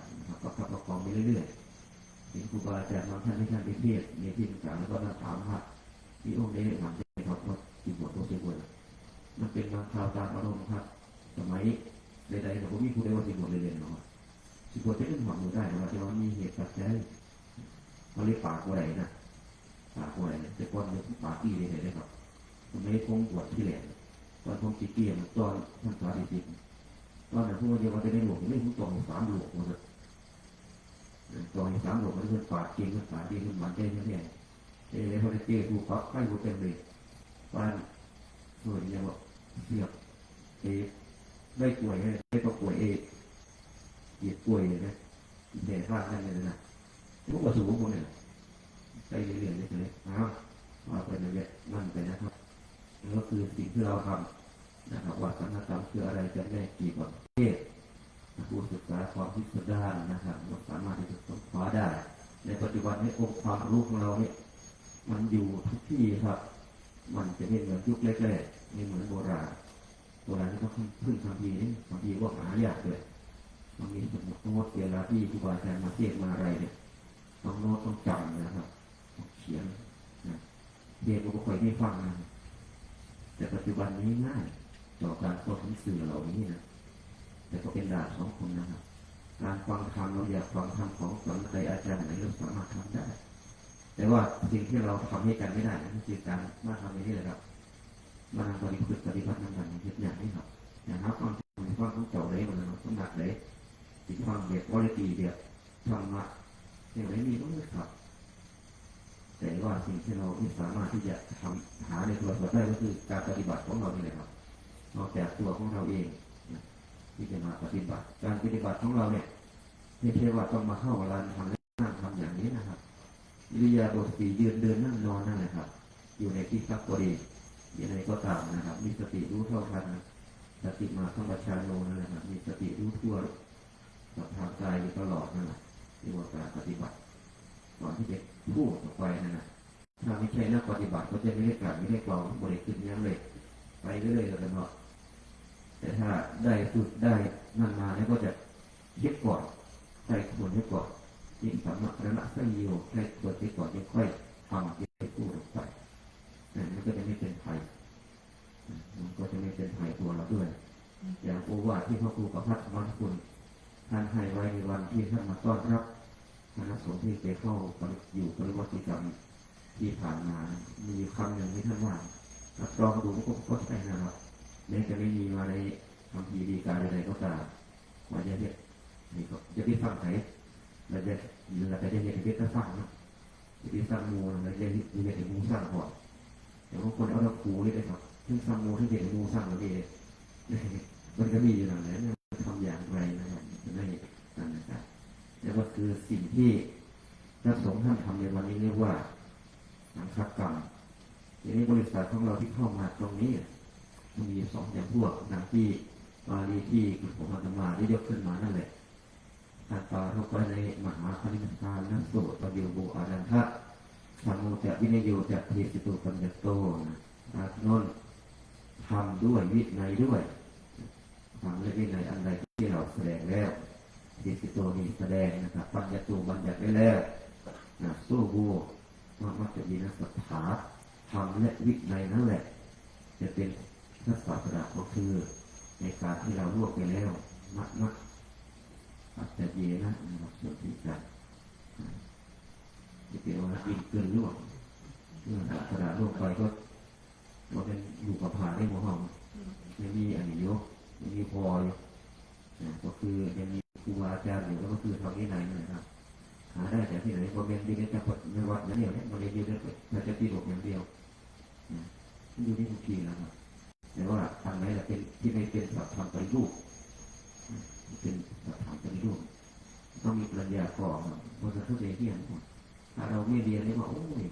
ประคับประคองไปเรื่อยๆถึงครูบาอาจารย์บางท่านที่ท่านไปเทศในที่ต่างๆแล้วก็มาถามว่าที่องค์นี้ถามได้ครับว่าที่บวชตัวเสียบวชมันเป็นบางคราวตามอารมณ์ครับสมัยใดๆเราไม่มีผู้ใดว่าที่บวชเรียนเนาะที่บวชจะเป็นหวังอยู่ได้แต่ว่าจะว่ามีเหตุปัจจัยมันเลยปากอะไรนะปากอะไรเนี่ยแต่ก่อนเนี่ยปากอี้เลยนะครับมันไม่คงบวชที่แหลมตอนผมจีเกียร์ตอนท่านสาธิตตอนนั้นพวกเดียวกันจะได้หลวงไม่ผมตอง3 หลวงหมดเลยตอง3 หลวงมันเป็นปากเก่งมันปากดีมันมันได้เนี่ยเลยเขาได้เจอผู้พักให้ผู้เต็มเลยบ้านเพื่อนเนี่ยว่าเสียบได้ป่วยได้ก็ป่วยเหยียดป่วยเลยนะเด็กพลาดนั่นเลยนะพวกกระสุนพวกเนี่ยไปเรียนเลยมาไปเรียนนั่นไปนะครับนั่นก็คือสิ่งที่เราทำนะครับว่าสังฆกรรมคืออะไรจะได้กี่ประเภทผู้ศึกษาความพิสดารนะครับเราสามารถที่จะค้นคว้าได้ในปัจจุบันนี้องค์ความรู้ของเราเนี่ยมันอยู่ทุกที่ครับมันจะไม่เหมือนยุคแรกๆไม่เหมือนโบราณที่เขาพึ่งบางทีว่าหายากเลยบางทีสมมติเวลาที่ครูบาอาจารย์มาเทศมาอะไรเนี่ย ต้องโน้ตต้องจำนะครับต้องเขียนนะเรียนก็ไม่ค่อยได้ฟังนะแต่ปัจจุบันนี้ง่ายต่อการเข้าถึงสื่อเหล่านี้นะแต่ก็เป็นดาบสองคมนะครับการฟังธรรมเราอยากฟังธรรมของสอนใดอาจารย์ไหนเราสามารถทำได้แต่ว่าสิ่งที่เราทำให้กันไม่ได้นั่นคือการมาทำในนี้แหละครับมาทำปฏิบัติทำกันอย่างอย่างนี้ครับอย่างนับความต้องเจ้าเลยมันต้องหนักเลยติดความเบียดวอลตีเบียดธรรมะอย่างไรมีต้องครับแต่ว่าสิ่งที่เราไม่สามารถที่จะทำหาในตัวเราได้ก็คือการปฏิบัติของเรานี่แหละครับนอกจากตัวของเราเองที่จะมาปฏิบัติการปฏิบัติของเราเนี่ยไม่ใช่ว่าต้องมาเข้าเวลาทำนั่งทำอย่างนี้นะครับอิริยาบถสี่ยืนเดินนั่งนอนนั่นแหละครับอยู่ในที่พักก็ดีอย่างไรก็ตามนะครับมีสติรู้เท่าทันสติมาสัมปชัญญะนั่นแหละครับมีสติรู้ทั่วกับทางกายอยู่ตลอดนั่นแหละที่ว่าการปฏิบัติก่อนที่จะพูดออกไปนั่นนะถ้าไม่ใช่นักปฏิบัติก็จะไม่ได้กลับไม่ได้กล่าวบริกรรมยังเลยไปเรื่อยๆกันเนาะแต่ถ้าได้ฝึกได้นั่นมาแล้วก็จะคิดก่อนใส่ควรให้ก่อนยิ่งสามารถระงับสัญญาใส่ควรให้ก่อนยิ่งค่อยทำยิ่งพูดออกไปมันก็จะไม่เป็นภัยมันก็จะไม่เป็นภัยตัวเราด้วยอย่างโอวาทที่พระครูประภัสวันคุณท่านให้ไว้ในวันที่ท่านมาต้อนรับคณะสงฆ์ที่ไปเข้าอยู่ปริวัติกรรมที่ผ่านมามีคำหนึ่งที่ท่านว่ารับรองดูก็ใช่นะครับแม้จะไม่มีมาในคำพีดีกาใดๆก็ตามว่าจะเนี่ยนี่ก็จะได้ฟังไหนเราจะได้เห็นที่จะฟังนะที่สร้างมูเราจะเห็นมูสร้างก่อนแต่บางคนเอาตะปูนี่ไปครับซึ่งสร้างมูที่เห็นมูสร้างเราเองมันก็มีอยู่หลังนั้นทำอย่างไรนะครับไม่นั่นนะครับแล้วก็คือสิ่งที่พระสงฆ์ท่านทำในวันนี้เรียกว่าสังฆกรรมทีนี้บริษัทของเราที่เข้ามาตรงนี้มีสองอย่างพวกนะที่บาลีที่ผมอาตมาได้ยกขึ้นมานั่นแหละถ้าต่อเข้าไปในมหาคณิกานักโสตประโยโบอารันทะธรรมโมจะวินัยโยจะเทสิตุปัญญโตอาทนนทำด้วยวินัยด้วยทำด้วยวินัยอันใดที่เราแสดงแล้วเทสิโตนี้แสดงนะครับปัญญโตบัญญัติไว้แล้วสู้โบมัจจยินัสสัทธาทำและวินัยนั่นแหละจะเป็นทัศน์ประก็คือในการที่เราลวกไปแล้วมักปัจจัยนะส่วนที่จะเป็นว่ากินเกินลวกเมื่อกระดาษลวกไปก็เราเป็นอยู่กับผ่าได้หัวหอมไม่มีอันนี้ยกไม่มีพอก็คือยังมีครูอาจารย์อยู่ก็คือทำที่ไหนนะครับหาได้แต่ที่ไหนก็เป็นดีในจังหวัดในวัดนั่นเองเนี่ยมันเรียนได้แต่จะตีหลบอย่างเดียวอยู่ที่ทุกทีนะครับแต่ว่าทางไหนจะเป็นที่ไม่เป็นสัตว์ทำปฏิรูปเป็นสัตว์ทำปฏิรูปต้องมีปัญญาก่อนมันจะเข้าใจที่อย่างถ้าเราไม่เรียนนี่ว่าโอ้ย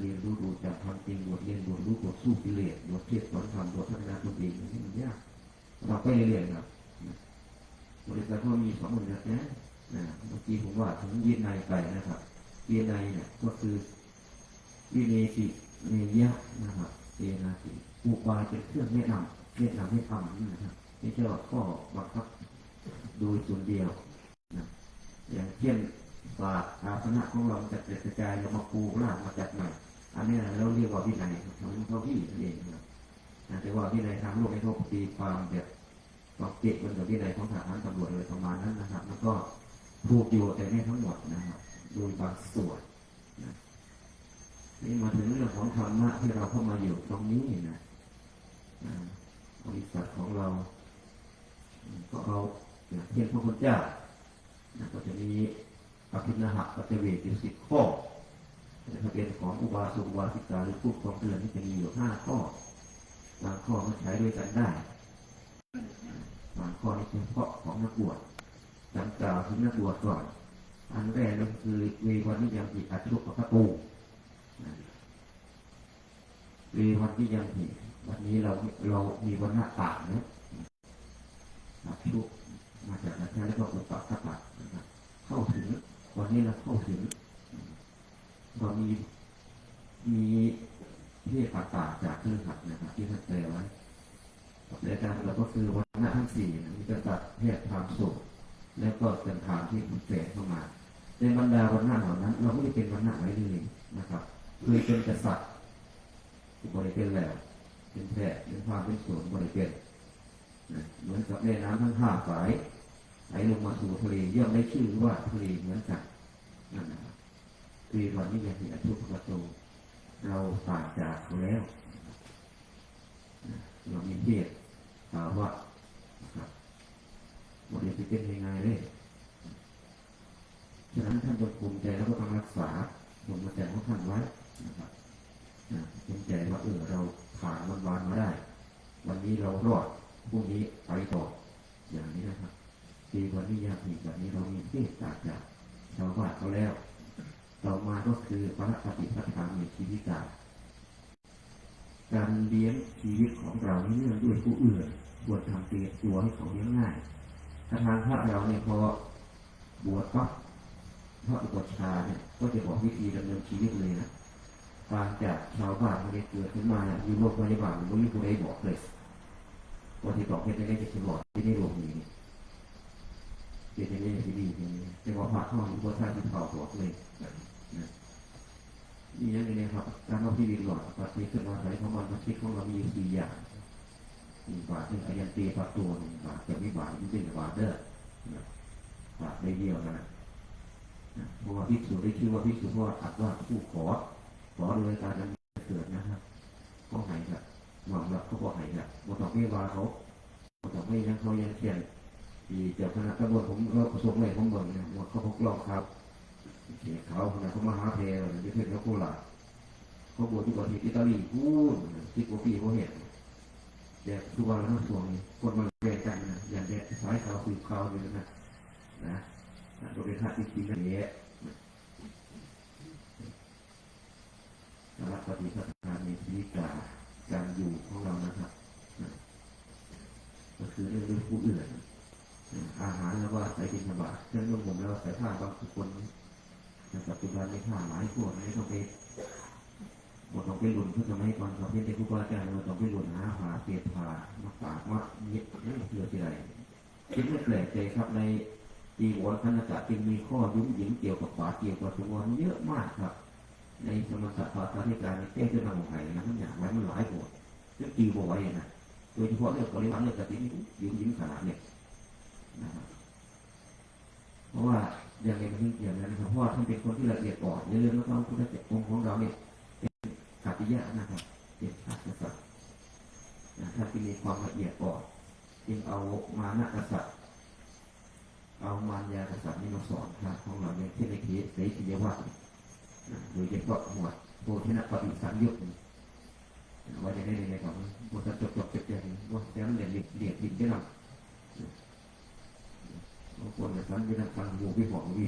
เรียนรู้จากทำจริงบทเรียนบทรู้บทสู้กิเลสบทเทศสอนธรรมบทพัฒนาตนเองนี่มันยากเราไปเรียนครับบริษัทก็มีสองบริษัทนะเมื่อกี้ผมว่าถึงวินัยไปนะครับวินัยเนี่ยก็คือวินัยสิเนยะนะครับเอนาสิอุบายเป็นเครื่องแนะนำให้ทำนะครับไม่ใช่ว่าข้อบังคับโดยส่วนเดียวนะอย่างเช่นศาสตร์อาสนะของเราจัดกระจายเรามาปูรากมาจัดใหม่อันนี้เราเรียกว่าวินัยทำเขาที่นั่นเองนะแต่ว่าวินัยทางโลกให้เขาตีความแบบความเก็บมันกับวินัยของทหารตำรวจอะไรประมาณนั้นนะครับแล้วก็ถูกอยู่แต่ไม่ทั้งหมดนะครับโดยบางส่วนนะนี่มาถึงเรื่องของธรรมะที่เราเข้ามาอยู่ตรงนี้นะบริษัทของเราก็เอาเช่นพระพุทธเจ้าก็จะมีอภินาหะปัจเจเวกอยู่10 ข้อถ้าเป็นของอุบาสกอุบาสิกาหรือผู้ครองเรือนที่จะมีอยู่5 ข้อบางข้อก็ใช้ด้วยกันได้บางข้อนี่เฉพาะของนักบวชจำกล่าวถึงนักบวชก่อนอันแรกก็คือเววันนิยังผิอัตถุปะปูเววันนิยังผิวันนี้เรามีวันหน้าต่างนะอัตถุมาจากนักแล้วก็อุปปัตตะเข้าถึงวันนี้เราเข้าถึงเรามีเทพต่างจากเครื่องขัดนะครับที่ท่านแปลไว้ในการเราก็คือวันหน้าทั้ง4มีกษัตริย์เทพพราหมณ์สุขแล้วก็เป็นทางที่แฝงเข้ามา ในบรรดาวันหน้าเหล่านั้นเราไม่ได้เป็นวันหน้าอะไรเลยนะครับเคยเป็นกษัตริย์บริเป็นแล้วเป็นแพทย์เป็นพาเป็นสวนบริเป็นเหมือนกับแม่น้ำทั้งห้าสายไหลลงมาสู่ทะเลย่อมได้ชื่อว่าทะเลเหมือนกันนั่นนะครับคือวันนี้ยังมีอทุกขประตูเราต่างจากเขาแล้วเรามีเพศภาวะบริเป็นยังไงเลยฉะนั้นท่านจงภูมิใจแล้วก็ต้องรักษาภูมิใจของท่านไว้นะครับภูมิใจว่าเราผ่านวันมาได้วันนี้เรารอดพรุ่งนี้ไปต่ออย่างนี้นะครับปีวันนี้ยากอีกแบบนี้เรามีเพศต่างจากชาวบ้านเขาแล้วต่อมาก็คือพระปฏิปทาในชีวิตการเลี้ยงชีวิตของเราเนื่องด้วยผู้อื่นควรทำตัวให้เขาเลี้ยงง่ายถ้าทางพระเราเนี่ยพอบวชปั๊บพระอุปชาเนี่ยก็จะบอกวิธีดำเนินชีวิตเลยนะต่างจากชาวบ้านที่เกิดขึ้นมาอยู่โลกปัจจุบันมันไม่มีผู้ใดบอกเลยวันที่บอกให้ได้จะบอกที่นี่หลวงนี้เป็นยังไงที่ดีอย่างนี้แต่ว่าพระท่องพระท่านที่เขาบอกเลยนี่ยังไงนะครับการเอาที่ดินหลอดปฏิขึ้นมาใช้ของมันปฏิของเรามีสี่อย่างบาทหนึ่งอายันตีประตูหนึ่งบาทจะมีบาทที่เป็นบาทเด้อบาทในเดียวนะเพราะว่าพิสูจน์ได้ชื่อว่าพิสูจน์เพราะว่าอัดว่าผู้ขอโดยการดำเนินเกิดนะครับก็หายแบบหวังแบบเขาบอกหายแบบบทต่อไม่วาเขาบทต่อไม่ยังเขายังเขียนที่เจ้าคณะตำรวจผมเราประสบเลยผมเบิ่งเนี่ยหมดเขาพกลอกครับเขียนเขาขณะเขามาหาเพลที่เพื่อนเขาโคราชเขาบวชที่ประเทศอิตาลีพูดที่กปีเขาเห็นเด็กทุกวันแล้วส่วงคนมาเรียนกันนะอย่างเด็กสายเขาคือเขาเลยนะโดยเป็นท่าที่จริงกันเยอะรับปฏิบัติการในชีวิตการอยู่ของเรานะครับก็คือเรื่องด้วยผู้อื่นอาหารแล้วว่าใส่ดินบาทเครื่องนุ่งห่มแล้วใส่ผ้าบางคนในปัจจุบันในผ้าหลายพวกนี้ต้องไปหลุนเพื่อจะไม่ให้ก่อนเขาเพียงแต่ผู้บริการเราต้องไปหลุนหาผ้าเปียกผ้ามาฝากว่าเย็บนั่นเพื่อที่ไรคิดไม่แปลกใจครับในจีวรคณกะจึงมีข้อยุ่งหยิงเกี่ยวกับฝาเกี่ยวกับจีวรเยอะมากครับในสมณศักดิ์ภาษาธิการเต้จะนำของไทยนะทั้งอย่างไว้มันหลายบทซึ่งจีบไว้นะโดยเฉพาะเรื่องปริมาณเรื่องกตินี้ยุ่งหยิงขนาดเนี่ยนะครับเพราะว่าอย่างไรมันถึงเกี่ยวนะครับเพราะว่าท่านเป็นคนที่ละเอียดอ่อนในเรื่องของพุทธเจ้าองค์ของเราเนี่ยเป็นขัตติยะนะครับเป็นขัตติศักดิ์ท่านที่มีความละเอียดอ่อนจึงเอามานะกษัตริย์เอามารยากษัตริย์นี่มาสอนพระของเราในที่ในเขตเสขียวัตรโดยเฉพาะหมวดโพธินปฏิสังยุตว่าจะได้ในของบทจบว่าแต่ละเรียนดินได้หรอบางคนจะฟังยืนฟังหูพี่บอกวี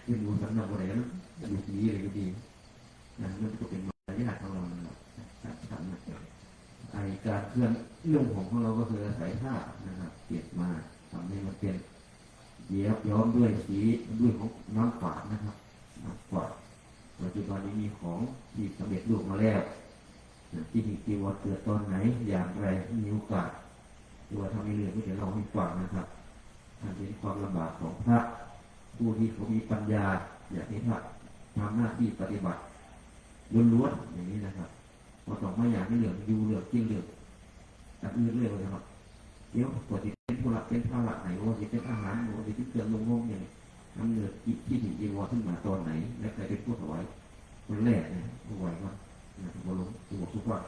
ยืนดูสำนักอะไรนั้นดูดีเลยก็ดีนั่นมันก็เป็นมารยาทของเราไอการเคลื่อนลุ่มของเราก็คืออาศัยท่านะครับเก็บมาทำให้มันเป็นย้อมด้วยสีด้วยของน้ำฝาดนะครับน้ำฝาดปัจจุบันนี้มีของที่สำเร็จรูปมาแล้วที่มีกีวอร์เกิดตอนไหนอย่างไรมีโอกาสตัวทำในเรื่องที่จะเล่าให้ฟังนะครับท่านเห็นความลำบากของพระผู้ที่เขามีปัญญาอยากให้พระทำหน้าที่ปฏิบัติล้วนๆอย่างนี้นะครับพอต่อมาอยากให้เหลืองยูเหลืองจริงเหลืองตัดอื่นเลยนะครับเดี๋ยวปกติเป็นผู้หลักเป็นภาระไหนว่าจะเป็นอาหารว่าจะเป็นเครื่องลงอย่างน้ำเลือดที่ถึงจีวรขึ้นมาตอนไหนและใครเป็นผู้ถวายคนแรกเนี่ยผู้ไหวว่าบอลงตัวทุกว่า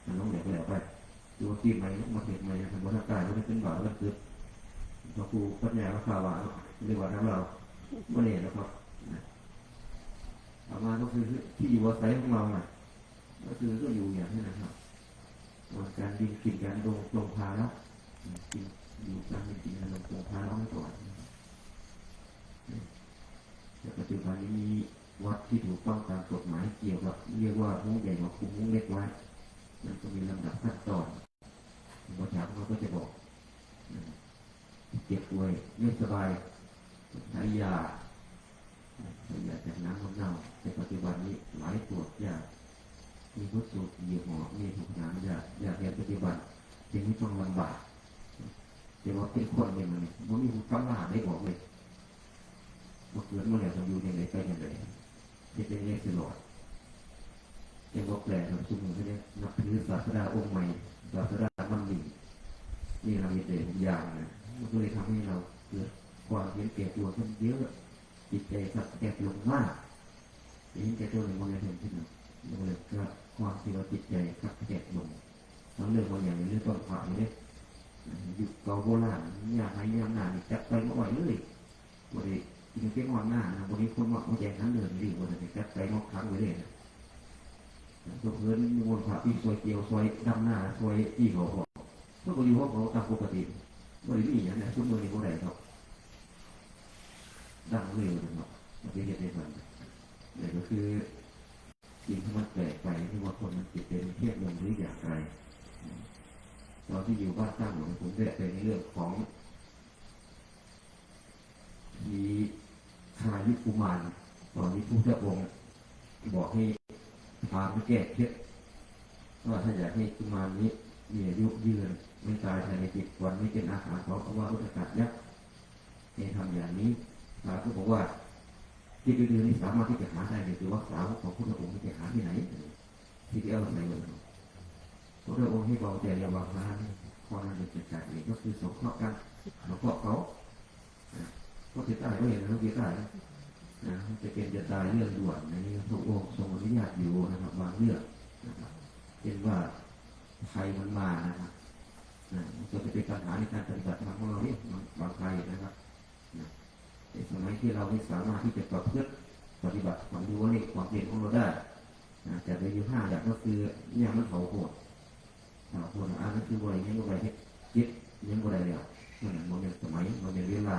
มันต้องเหลวไปตัวที่ไหมมาเห็นไหมทำวัฒนกายมันเป็นบ่าวแล้วคือพอครูปัญญาราคาว่าเรียกว่าน้ำเราเมื่อเนี่ยนะครับต่อมาก็คือที่อยู่อาศัยของเราก็คือก็อยู่อย่างนี้นะครับการดินกินการลงพาแล้วกินอยู่การดินกินการลงพาแล้วไม่ก่อนแต่ปัจจุบันนี้มีวัดที่ถูกต้องตามกฎหมายเกี่ยวกับเรียกว่ามุ้งใหญ่กว่าคุมมุ้งเล็กไว้มันก็มีลำดับขั้นตอนบทถามเขาก็จะบอกเจ็บป่วยไม่สบายใช้ยาจากน้ำมันเน่าในปัจจุบันนี้หลายตัวยามีพุทธสูตรมีหอมีถูกน้ำยาเรียนปฏิบัติจึงไม่ต้องลำบากแต่ว่าเป็นคนเนี่ยมันมีความลาได้บอกเลย เกิดมาแล้วต้องอยู่ยังไงไปยังไงที่เป็นเรื่องตลอดยังบอกแปลครับชุมนุมเนี่ยนับถือศาสดาองค์ใหม่ศาสดามันดีนี่เรามีแต่อย่างนะมันก็เลยทำให้เราเกิดความเห็นแก่ตัวขึ้นเยอะจิตใจสับแกลงมากเห็นแก่ตัวในมันเลยเห็นขึ้นมันเลยเกิดความที่ว่าจิตใจสับแกลงทั้งเรื่องบางอย่างเรื่องต้นผ่านเนี่ยยุคเก่าโบราณอย่างไรอย่างหนานี่จับไปมาไหวเลยบริจริงเจ้าวันหน้านะบริคนว่าเขาแจกทั้งเดือนดีบริจับไปงอกครั้งไว้เลยตัวเพื่อนมวลผ่าที่ซอยเกี่ยวซอยดำหน้าซอยที่เขาบอกถ้าบริวารเขาตามปกติบริมีอย่างนี้ทุกเมื่อนี้บริได้ครับดังเร็วนะครับมันจะเห็นได้ทันนี่ก็คือสิ่งที่มันแปลกไปที่ว่าคนมันจิตเป็นเทียบลงหรืออย่างไรตอนที่อยู่บ้านตั้งหลวงผมได้ไปในเรื่องของมีชายุกุมารตอนนี้พระพุทธองค์บอกให้พาไปแก้เคล็ดว่าถ้าอยากให้กุมารนี้มีอายุยืนไม่ตายภายใน10 วันไม่เป็นอาหารเพราะว่าอุตกัดยักษ์ให้ทำอย่างนี้พระก็บอกว่าที่ดื้อๆนี่สามารถที่จะหาได้หรือว่าสาวของพระพุทธองค์จะหาที่ไหนที่เอาอะไรเลยพระพุทธองค์ให้เบาใจระวังนะข้อนั้นจะจัดนี่ก็คือสงเคราะห์กันสงเคราะห์เขาก็ติดตายก็เห็นนะติดตายนะจะเป็นจะตายเรื่องด่วนในนี้พระองค์ทรงอนุญาตอยู่นะครับบางเรื่องนะครับเช่นว่าภัยมันมานะครับก็จะเป็นปัญหาในการปฏิบัติธรรมของเราเนี่ยบางภัยนะครับในสมัยที่เราไม่สามารถที่จะประพฤติปฏิบัติความรู้ในความเพียรของเราได้แต่ในอยู่5 อย่างก็คือเนี่ยมันเผาโหดอันนั้นคืออะไรยังอะไรยึดยังอะไรเนี่ยมันเป็นสมัยมันเป็นเวลา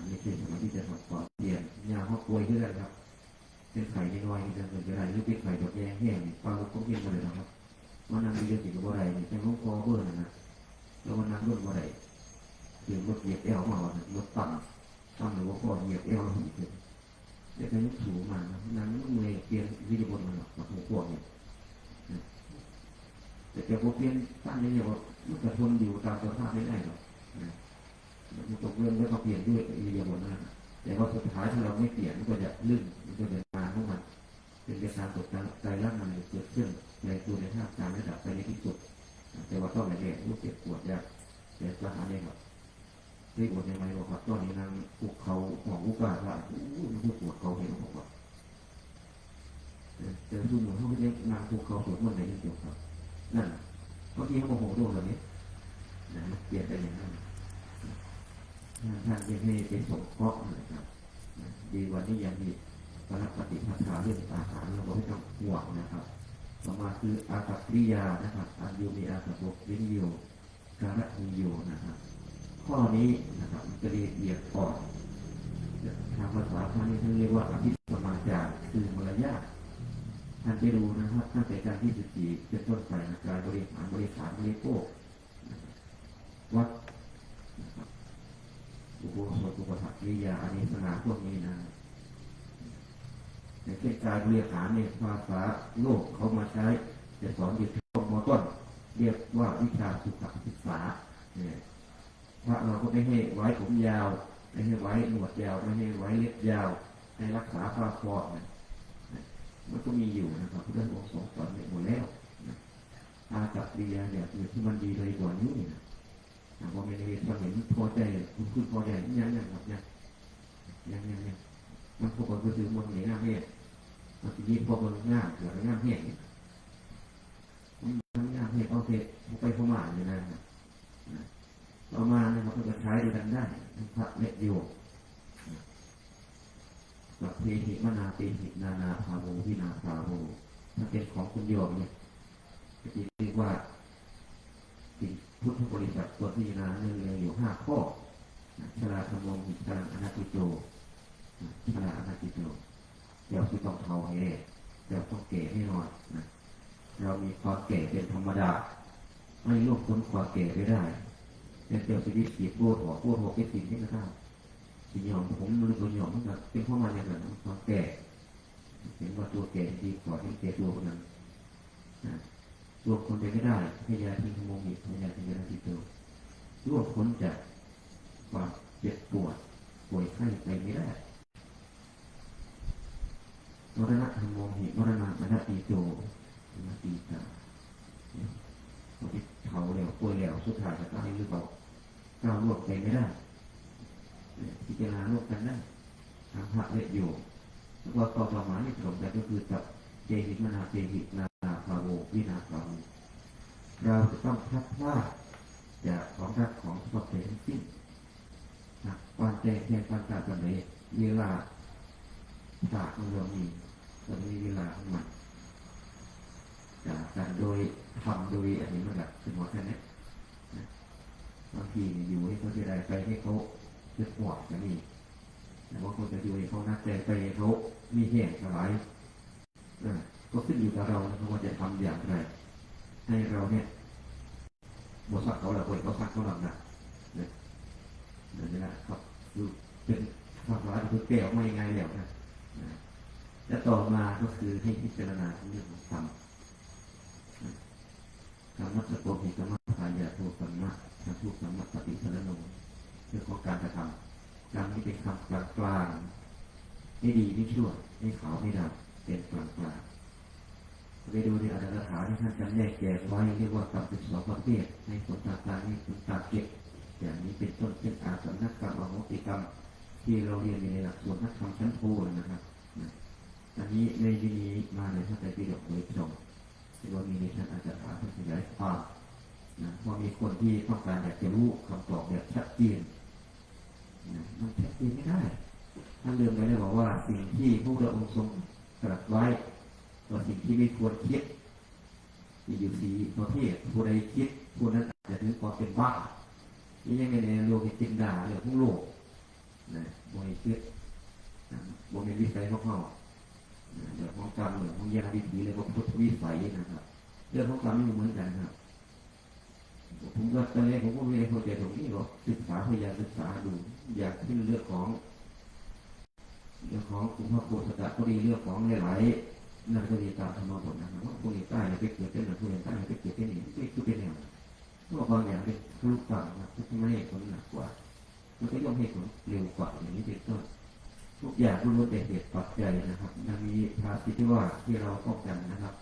ไม่ใช่สมัยที่จะทำความเพียรยาเขาป่วยด้วยครับเป็นไข่น้อยๆจะเกิดอะไรหรือเป็นไข่ดอกแดงแห้งปลาลูกเขาเพียรมาเลยนะครับมันนั่งมีเยอะสิ่งกับอะไรนี่เป็นลูกคอเบอร์นะแล้วมันนั่งรุ่นอะไรถึงรถเหยียบเอวมารถต่ำหรือว่าก็เหยียบเอวอีกเลยเด็กนั้นสูงมานั้นเมื่อยเปลี่ยนวิธีบนมันหรอกมาหัวพวกเนี่ยแต่พวกเปลี่ยนตั้งนี้เนี่ยว่ามันจะทนอยู่ตามสภาพไม่ได้หรอกมันตกเรื่องแล้วก็เปลี่ยนด้วยวิธีบนนั้นแต่ว่าสุดท้ายถ้าเราไม่เปลี่ยนมันก็จะลื่นมันก็จะนานของมันเป็นการตกใจร่างมันเกิดขึ้นในตัวในท่าการระดับไปในที่สุดแต่ว่าต้องอะไรเนี่ยรู้เจ็บปวดยากแต่สถานเนี่ยครับที่ปวดยังไงบอกว่าตอนนี้นางภูเขาหอมอุกาว่ามันปวดเขาเห็นบอกว่าแต่ทุกหมู่เขาไม่ได้นางภูเขาปวดเมื่อไหร่เกี่ยวกับนั่นบางทีเขาโมโหด้วยแบบนี้เปลี่ยนไปอย่างนั้นท่านยังให้เป็นสงเคราะห์นะครับดีวันนี้ยังมีพระปฏิปทาเรื่องอาหารเราไม่ต้องห่วงนะครับต่อมาคืออากัปปิยานะครับอันยูมีอากัปปวิญโยการะมีโยนะครับข้อนี้นะครับมันจะเรียกก่อนทางภาษาพาณีเรียกว่าอภิสมาจารคือมารยาทท่านไปดูนะครับตั้งแต่การที่14เป็นต้นไปนะการบริหารบริโภควัดอุโบสถอุปถัมภ์วิยาอานิสนาพวกนี้นะในเรื่องการบริหารในภาษาโลกเขามาใช้จะสอนอยู่ที่ม.ต้นเรียกว่าวิชาสุขศึกษาเนี่ยพระเราก็ไม่ให้ไว้ผมยาวไม่ให้ไว้หนวดยาวไม่ให้ไว้เล็บยาวให้รักษาผ้าคอมันก็มีอยู่นะครับเรื่ององค์สอนหมดแล้วอากัปปิยาเนี่ยคือที่มันดีเลยกว่านี้นะพอไม่ได้ทำเห็นพอใจคุณพอใจยังครับยังมันพวกเราคือมันเหนื่อยง่ายแห้งมันจะยิ้มพอมันง่ายเกิดง่ายแห้งมันง่ายแห้งเอาเถอะไปพม่าเลยนะต่อมานะครับก็จะใช้ด้วยกันได้พระเล็กโยกับเพหิมนาเปหินานาภาโววินาภาโวถ้าเป็นของคุณโยมเนี่ยจะเรียกว่าสิ่งพุทธบริษัทตัวพิจารณาเรื่องอยู่5 ข้อชราธรรมหิตังอนัตติโตชราอนัตติโตเดี๋ยวที่ต้องเท่าให้เดี๋ยวต้องแก่ให้หน่อยนะเรามีความแก่เป็นธรรมดาไม่ล่วงพ้นความแก่ไปได้แต่เดี๋ยวชีวิตขีดโบดหัวเป็นสิ่งที่กระทำสิ่งหย่อมผมหรือตัวหย่อมมันก็เป็นข้อมาอย่างนั้นความแก่เห็นว่าตัวแก่ดีกว่าที่แก่ตัวคนนั้นรวมคนไปไม่ได้พยาธิขโมยพยาธิยาธิตัวรวมพ้นจากความเจ็บปวดป่วยไข้ไปไม่ได้ มรณะธรรมโมหิมรณะมรณะตีโจมรณะตีตาคนที่เขาแล้วป่วยแล้วสุดท้ายจะตายหรือเปล่าก้าวล่วงไปไม่ได้พิจารณาร่วมกันได้ทางพระเวทโยแล้วก็ต่อมาที่ตรงกันก็คือกับเจหิมนาเจหินาภาโววินาภาโวเราจะต้องพัดพลาดจากของรักของสดเสทั้งสิ้นความใจแทนความตากันเลยเวลาตาของเรามีเรามีเวลาของมันจากการโดยทำโดยอันนี้มันแบบเป็นหัวแค่นี้บางทีอยู่ให้เขาจะได้ไปให้เขาเลือกหัวจะมีแต่ว่าคนจะอยู่ให้เขานักใจไปเขามีแห่งสลายก็ขึ้นอยู่กับเราว่าจะทำอย่างไรให้เราเนี่ยบทสักเขาเราเขาสักเขาหลังนะนี่นะครับคือเป็นภาษาที่แก้ออกมายังไงแล้วนะและต่อมาก็คือให้พิจารณาเรื่องของธรรมธรรมะสโตหิธรรมะพายาโทสัมมะธรรมะปฏิสารโนเรื่องของการกระทำการที่เป็นคำกลางๆไม่ดีไม่ชั่วไม่ขาวไม่ดำเป็นกลางๆไปดูในอัตถกถาที่ท่านจำแนกแยกไว้เรียกว่ากรรม12ประเภทในผลต่างๆนี่ผลต่างเก็บอย่างนี้เป็นต้นเป็นอาสนะกรรมอโหสิกรรมที่เราเรียนในหลักสูตรนักธรรมชั้นโทนะครับอันนี้ในที่นี้มาในพระไตรปิฎกโดยตรงที่ว่ามีในท่านอาจารย์ถามขยายความว่ามีคนที่ต้องการอยากจะรู้คำตอบแบบชัดเจนมันชัดเจนไม่ได้ท่านเริ่มไปเลยบอกว่าสิ่งที่พระพุทธองค์ทรงตรัสไว้ต่อสิ่งที่ไม่ควรคิดมีอยู่สี่ประเภทผู้ใดคิดผู้นั้นอาจจะถึงความเป็นบ้านี่ยังไงในโลกจินดาเรื่องของโลกบริคิดบริวิสัยของเขาเรื่องของกรรมเรื่องของญาณวิถีเรื่องของพุทธวิสัยนะครับเรื่องของกรรมนี่เหมือนกันครับผมก็ตอนแรกผมก็ไม่ได้เข้าใจตรงนี้หรอกศึกษาพยายามศึกษาดูอยากที่เรื่องของคุณพระโพธิสัตว์ก็ดีเรื่องของหลายๆนั่นก็ดีตามธรรมะบทนะครับว่าผู้นี้ใต้ไปเกิดเป็นหรือผู้นี้ใต้ไปเกิดเป็นนี่ไม่คือเป็นแนวเพราะบางอย่างเป็นคลุกต่างนะทุกไม่ให้ผลหนักกว่ามันก็ย่อมให้ผลเร็วกว่าอย่างนี้เป็นต้นทุกอย่างล้วนแต่เหตุปัจจัยนะครับมันมีภาษิตที่ว่าที่เราป้องกันนะครับ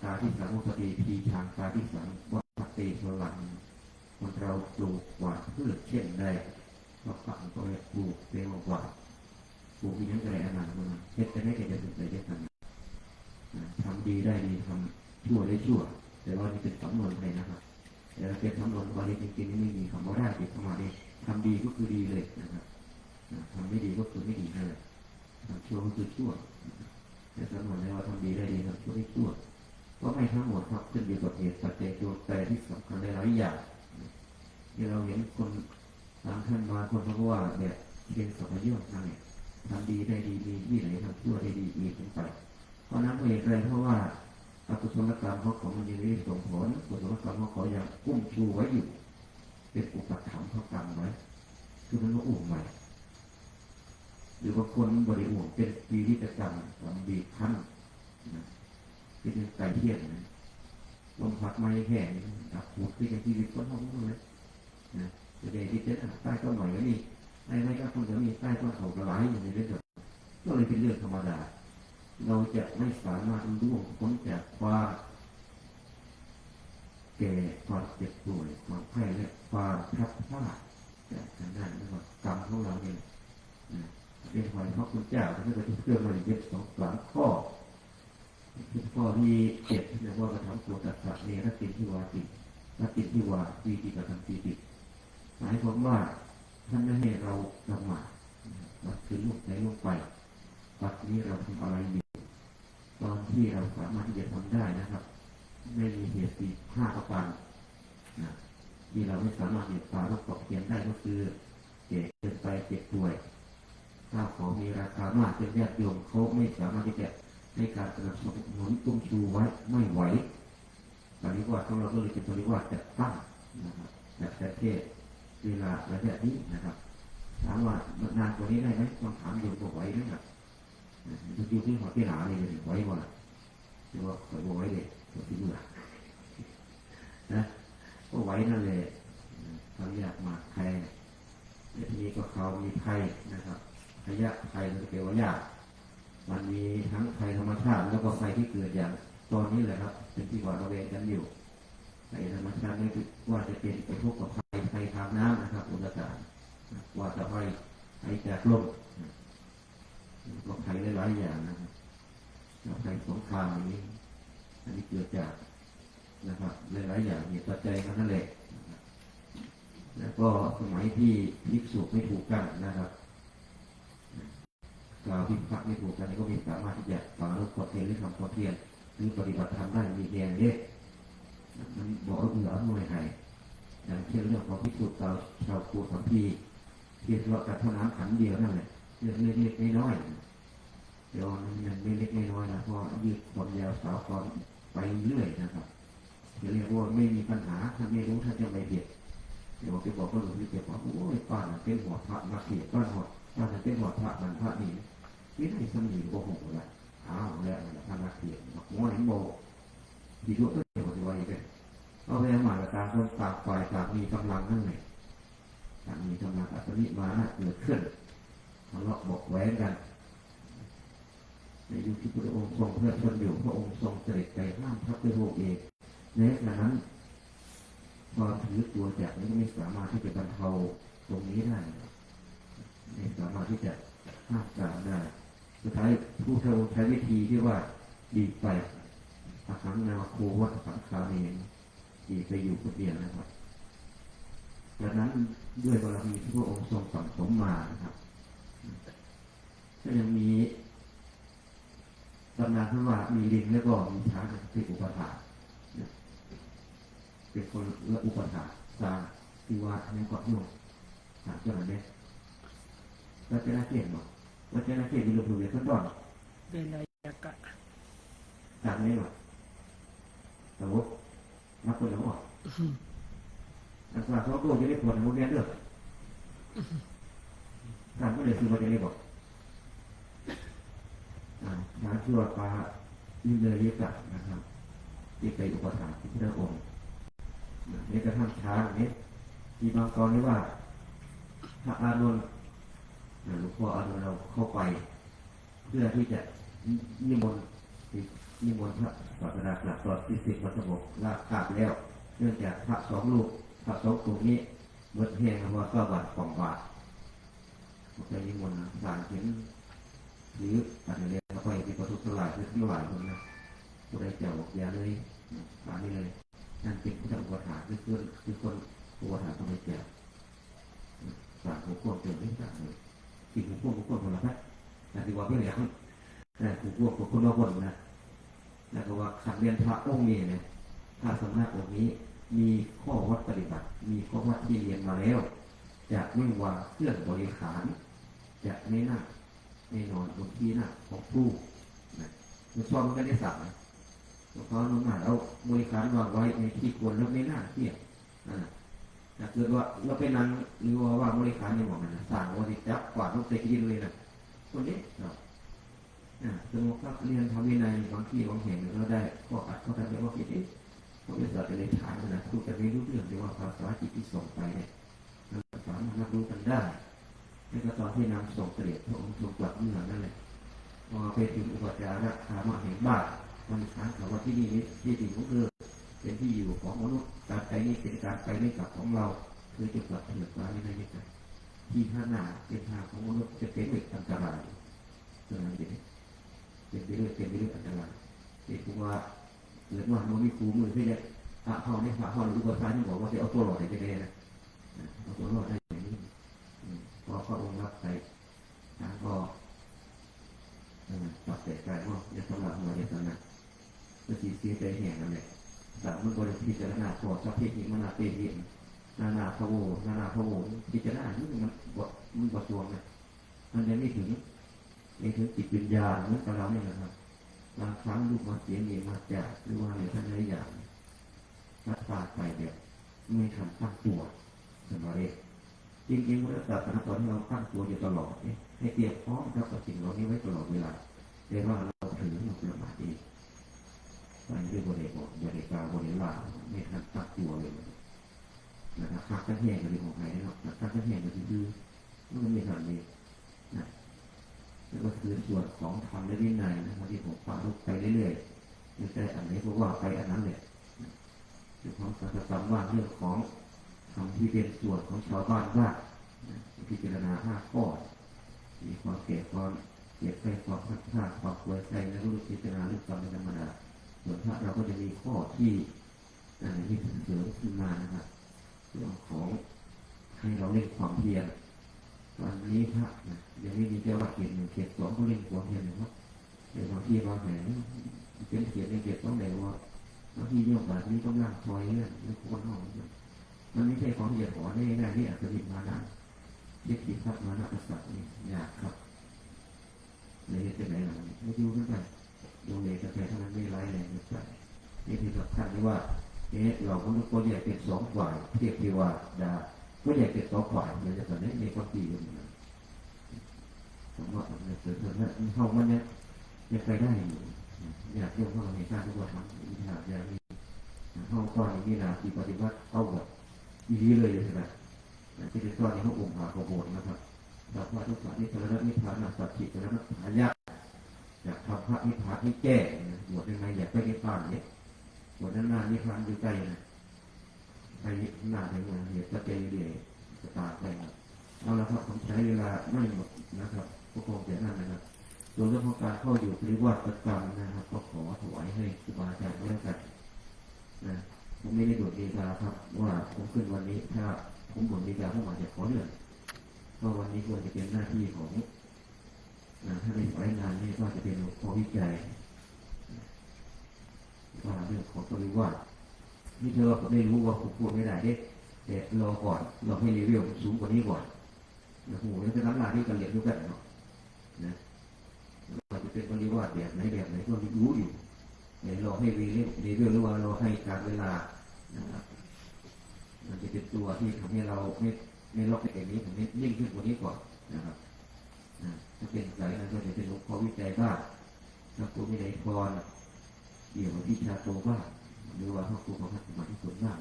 ตาที่สามมุสติพีชางตาที่สามวัฏเตโชลังคนเราปลูกหวานพืชเช่นใดก็ฝังก็เลยปลูกเป็นหวานปลูกอย่างไรอนาคตเฮ็ดไปได้แก่จะสุดใจได้ทำดีได้ดีทำชั่วได้ชั่วแต่ว่านี่เป็นสำนวนไทยนะครับแต่เป็นสำนวนวาลีจริงๆนี่ไม่มีคำว่าได้ติดเข้ามาเลยทำดีก็คือดีเลยนะครับทำไม่ดีก็คือไม่ดีนั่นแหละทำชั่วก็คือชั่วแต่สำนวนในว่าทำดีได้ดีทำชั่วได้ชั่วก็ไม่ทั้งหมดครับขึ้นอยู่กับเหตุปัจจัยตัวแปรที่สำคัญหลายอย่างที่เราเห็นคนบางท่านมาคนเขาว่าแบบเรียนสอบเยอะนั่นแหละทำดีได้ดีมีที่ไหนทำชั่วได้ดีมีขึ้นไปเพราะนั้นเหตุอะไรเพราะว่าอกุศลกรรมของมันยังไม่ส่งผลกุศลกรรมของเขายังอุ้มชูไว้อยู่เป็นอุปถัมภ์เขากรรมไว้คือมันก็อุ้มใหม่หรือบางคนบริบูรณ์เป็นปีที่จะจำความดีขั้นเป็นไก่เทียนลมพัดไม้แห้งดับหัวคือจะชีวิตคนห้องเลยจะได้ที่เจ็ดใต้ต้นหน่อยก็มีไม่ก็คงจะมีใต้ต้นเขากระไรอย่างนี้ด้วยก็เลยเป็นเรื่องธรรมดาเราจะไม่สามารถล่วงพ้นจากความแก่ความเจ็บป่วยความแพ้และความพลัดพรากจากทางด้านนั้นกรรมของเราเนี่ยเป็นหอยพระคุณเจ้าที่เราจะเพื่อมาเย็บ2-3 ข้อข้อที่7นะว่ากระทำโกตัสสะเนรติทิวาติรติทิวาปีติกระทำปีติหมายความว่าท่านไม่ให้เราประมาทวัดคือลูกไหนลงไปวัดนี้เราทำอะไรอยู่ตอนที่เราสามารถที่จะทำได้นะครับไม่มีเหตุ5 ประการที่เราไม่สามารถเหตุปาลบตกเขียนได้ก็คือเจ็บเกินไปเจ็บป่วยข้าวของมีราคามากจนญาติโยมเขาไม่สามารถที่จะในการสนับสนุนตุ้มชูไว้ไม่ไหวปริวาสของเราก็เลยเป็นปริวาสจัดตั้งนะครับแบบประเทศเวลาระยะนี้นะครับถามว่านานกว่านี้ได้ไหมต้องถามโยมบอกไหวไหมครับอยู่ที่หัวที่หนาเลยไหวว่าหรือว่าไหวเลยตัวที่เมื่อนะก็ไหวนั่นเลยทำยากมากใครทีนี้ก็เขามีไทยนะครับพยะไทยมันแปลว่ายาก มันมีทั้งภัยธรรมชาติแล้วก็ภัยที่เกิดอย่างตอนนี้แหละครับเป็นที่หวาดระแวงกันอยู่ภัยธรรมชาตินี่ว่าจะเป็นไปพบกับภัยทางน้ำนะครับอุตสาหว่าจะภัยจากลมก็ภัยหลายๆอย่างนะครับภัยสงครามอย่างนี้อันนี้เกิดจากนะครับหลายๆอย่างมีปัจจัยนั่นแหละแล้วก็สมัยที่ภิกษุไม่ถูกกันนะครับกล่าวที่พักไม่ถูกกันก็มีสามารถที่จะฟังเรื่องความเพียรหรือทำความเพียรหรือปฏิบัติธรรมได้มีแรงเยอะมันบอกว่าเหลือหน่วยไหนอย่างเช่นเรื่องของภิกษุชาวกูสัมพีเพียรทะเลาะกันเท่าน้ำขันเดียวนั่นแหละเรื่องเล็กๆน้อยๆเดี๋ยวมันยังเล็กๆน้อยๆนะเพราะยืดความยาวสาวความไปเรื่อยนะครับเรียกว่าไม่มีปัญหาถ้าไม่รู้ท่านจะไม่เบียดเดี๋ยวไปบอกก็หลวงพี่เจ็บบอกโอ้ยป้าเป็นหัวพระมาเขียนป้าเป็นหัวพระมันพระนี่นี่ให้สมีโกหกเลยอ้าวแล้วท่านมาเขียนบอกง้อเห็นโบดีด้วยก็เดี๋ยวจะไว้กันเอาไปมาละการคนต่างฝ่ายต่างมีกำลังนั่นเองต่างมีกำลังอัศนิมาเกิดขึ้นทะเลาะบอกแว้งกันในยุคที่พระองค์ทรงเพื่อชนอยู่พระองค์ทรงเสด็จไปห้ามพระพุทธองค์เองในขณะนั้นพอถือตัวจากนี้ไม่สามารถที่จะบรรเทาตรงนี้ได้ไม่สามารถที่จะห้ามปรามได้สุดท้ายผู้เทวใช้วิธีที่ว่าดีไปอาหารนาโควัตสังคาเองดีไปอยู่คนเดียวนะครับดังนั้นด้วยบารมีที่พระองค์ทรงสั่งสมมานะครับก็ยังมีตำนานที่ว่ามีลิงแล้วก็มีช้างที่อุปถากเป็นคนละอุปถากสร้างที่ว่าในเกาะโยกถามเจ้าหน้าที่วัชรเขตบอกวัชรเขตมีลมดูเรียนขั้นตอนเป็นอะไรกะถามไม่หรอกสมมตินักคนละหมดนักศึกษาเขาตัวจะได้ผลมุกเรียนเด้อถามก็เลยคือวัชรบอกช้างชื่อว่าปลาลิงเลยเรียกนะครับที่ไปอุปถัมภ์ที่พระองค์นี่กระทั่งช้างนี้ที่บางกรเรียกว่าพระอานนท์หลวงพ่ออานนท์เราเข้าไปเพื่อที่จะนิมนต์พระศาสดากลับตอนที่10 วันสงบลาภาพแล้วเนื่องจากพระ2 รูปพระ2 กลุ่มนี้เมื่อแห้งว่าก็บาท2 บาทจะนิมนต์สารเห็นหรืออะไรเรียกไปที่ประตูสลายหรือที่หลายคนนะผู้ใดเจ้าบอกอย่าเลยสารนี้เลยนั่นเป็นผู้ทำอุปถากคือคนอุปถากทำให้แก่สารหัวข้อเกิดไม่ต่างเลยที่หัวข้อคนละพัดแต่ที่ว่าเพื่อนอย่างแต่หัวข้อคนละคนนะแล้วก็ว่าขันเรียนพระองค์นี้เนี่ยพระสำนักองค์นี้มีข้อวัดปฏิบัติมีข้อวัดที่เรียนมาแล้วจะไม่วางเครื่องบริขารจะไม่นั่งไม่นอนบนที่นั่งของผู้นะมันชอบมันก็ได้สั่งเพราะน้องหมาเราบริการวางไว้ในที่ควรแล้วไม่น่าเที่ยงถ้าเกิดว่าเราไปนั่งหรือว่าบริการในหมวกนั้นสั่งว่าจะจับกวาดลูกเตะกินเลยนะคนนี้เราสมมติว่าเรียนทำวินัยบางที่บางแห่งเราได้ข้ออัดข้อทำเรียกว่าผิดเขาจะสอนในฐานนะพูดกันไม่รู้เรื่องเรียกว่าภาษาจิตที่ส่งไปเนี่ยเราสามารถรับรู้กันได้ในกระตอนที่นำส่งเสด็จพระองค์ทรงกลับเมืองนั่นแหละพอไปถึงอุปจาระคามาแห่งบ้านมันถามเขาว่าที่นี่ที่สิ่งของเป็นที่อยู่ของมนุษย์การไปนี่เป็นการไปไม่กลับของเราคือจะกลับเถิดมาไม่ได้ไม่ได้ที่ข้างหน้าเป็นทางของมนุษย์จะเป็นอันตรายเท่านั้นเองเป็นไปเรื่อยอันตรายเด็กว่าเกิดว่ามันมีครูมือที่จะพระพ่อเนี่ยพระพ่อหรืออุปชฌาย์ที่บอกว่าจะเอาตัวหลอดไปได้นะเอาตัวรอดได้อย่างนี้พอพระองค์รับไปทางก็ปรับแต่ใจว่าจะสำหรับหัวเด็กนะก็สีเสียใจแห่งนั่นแหละแต่มันบริพิจารณาพอสัพเพหิมนาเตหินาพระโวพิจารณานี่มันบทรวมนะมันยังไม่ถึงจิตวิญญาณนึกกับเราเนี่ยนะครับบางครั้งลูกมาเสียเองมาจากหรือว่าในท่านในอย่างรักษาไปแบบไม่ทำตั้งตัวสมาเรจริงๆว่าศาสนาตอนที่เราตั้งตัวอยู่ตลอดให้เตรียมพร้อมกับสิ่งเหล่านี้ไว้ตลอดเวลาแต่ว่าเราถือเราประมาทเองมันด้วยบริกาบริลาไม่ทันตั้งตัวเลยนะครับหักกระแทกกันเลยของใครได้หรอกหักกระแทกกันคือมันไม่ทันเลยนะแล้ว ก็คือส่วนของธรรมและวินัยนะครับที่ผมฟังไปเรื่อยๆไม่ใช่อันไหนก็ว่าไปอันนั้นแหละเรื่องของสัจธรรมว่าเรื่องของธรรมที่เป็นส่วนของชาวบ้านว่าพิจารณา5 ข้อมีความเกลียดความเกลียดใจความพัดพลาดความกลัวใจและรู้พิจารณาเรื่องกรรมเป็นธรรมดาส่วนพระเราก็จะมีข้อที่ที่เสริมขึ้นมานะครับเรื่องของให้เราเล่นความเพียรวันนี้พระยังไม่มีเจ้าว่าเกียรติ1 เกียรติ 2ก็เล่นความเพียรนะครับเดี๋ยวบางทีบางแห่งเป็นเกียรติ1 เกียรติ 2แต่ว่าบางทีโยมแบบนี้ต้องนั่งคอยเนี่ยไม่ควรห้องมันไม่ใช่ความเพียรขอได้ง่ายๆที่อาจจะมีมานะเด็กที่พัดมานะกษัตริย์นี่ยากครับเลยจะไหนหลังไม่ดูกันไปโยมเด็กกระแทกเท่านั้นไม่ร้ายแรงไม่ใช่นี่คือสำคัญที่ว่าเราก็ต้องแยกเป็น2 ฝ่ายเทียบเทวดาก็แยกเป็น2 ฝ่ายเราจะตอนนี้ในความดีกันนะผมว่าในเกิดเท่านั้นเข้ามันยังไปได้อยู่อยากเรื่องเข้าในชาติทุกวันมันมีหาอย่างนี้เข้าก้อนนี้นาที่ปฏิบัติเข้าแบบดีเลยใช่ไหมที่เป็นก้อนนี้เขาองค์หาโบสถ์นะครับสัพพะทุกข์นิพพานนิพพานสัจจิตระนัตถายะอยากทำพระนิพพานให้แก้บวชยังไงอยากไปนิพพานเนี่ยบวชนั้นนิพพานอยู่ใกล้นะไปหน้าถึงเหตุปัจจัยเดียวจะตาไปเอาละครับผมใช้เวลาไม่หมดนะครับก็คงจะนั่นนะครับโดยเฉพาะการเข้าอยู่ปริวาสประจำนะครับก็ขอถวายให้ครูบาอาจารย์ด้วยกันนะผมไม่ได้โดดเดี่ยวครับว่าผมขึ้นวันนี้ถ้าผมบ่นดีกาผมอาจจะขอเลื่อนเพราะวันนี้ควรจะเป็นหน้าที่ของถ้าในสายงานนี้ก็จะเป็นข้อวิจัยว่าเรื่องของปริวาสนี่เธอได้รู้ว่าผมพูดไม่ได้เด็กแต่รอก่อนเราให้รีวิวสูงกว่านี้ก่อนนะโหแล้วจะรับงานที่กันเรียนรู้กันเนาะนะเราจะเป็นปริวาสแบบไหนก็รู้อยู่เดี๋ยวรอให้รีวิวหรือว่าเราให้การเวลานะครับมันจะเป็นตัวที่ทำให้เราไม่ล็อกในนี้ผมนิ่งขึ้นกว่านี้ก่อนนะครับถ้าเป็นสายนั้นก็จะเป็นข้อวิจัยบ้างถ้าตัวมีในพรเกี่ยวกับวิชาโตบ้างหรือว่าพระครูของพระสมานที่สุดบ้าง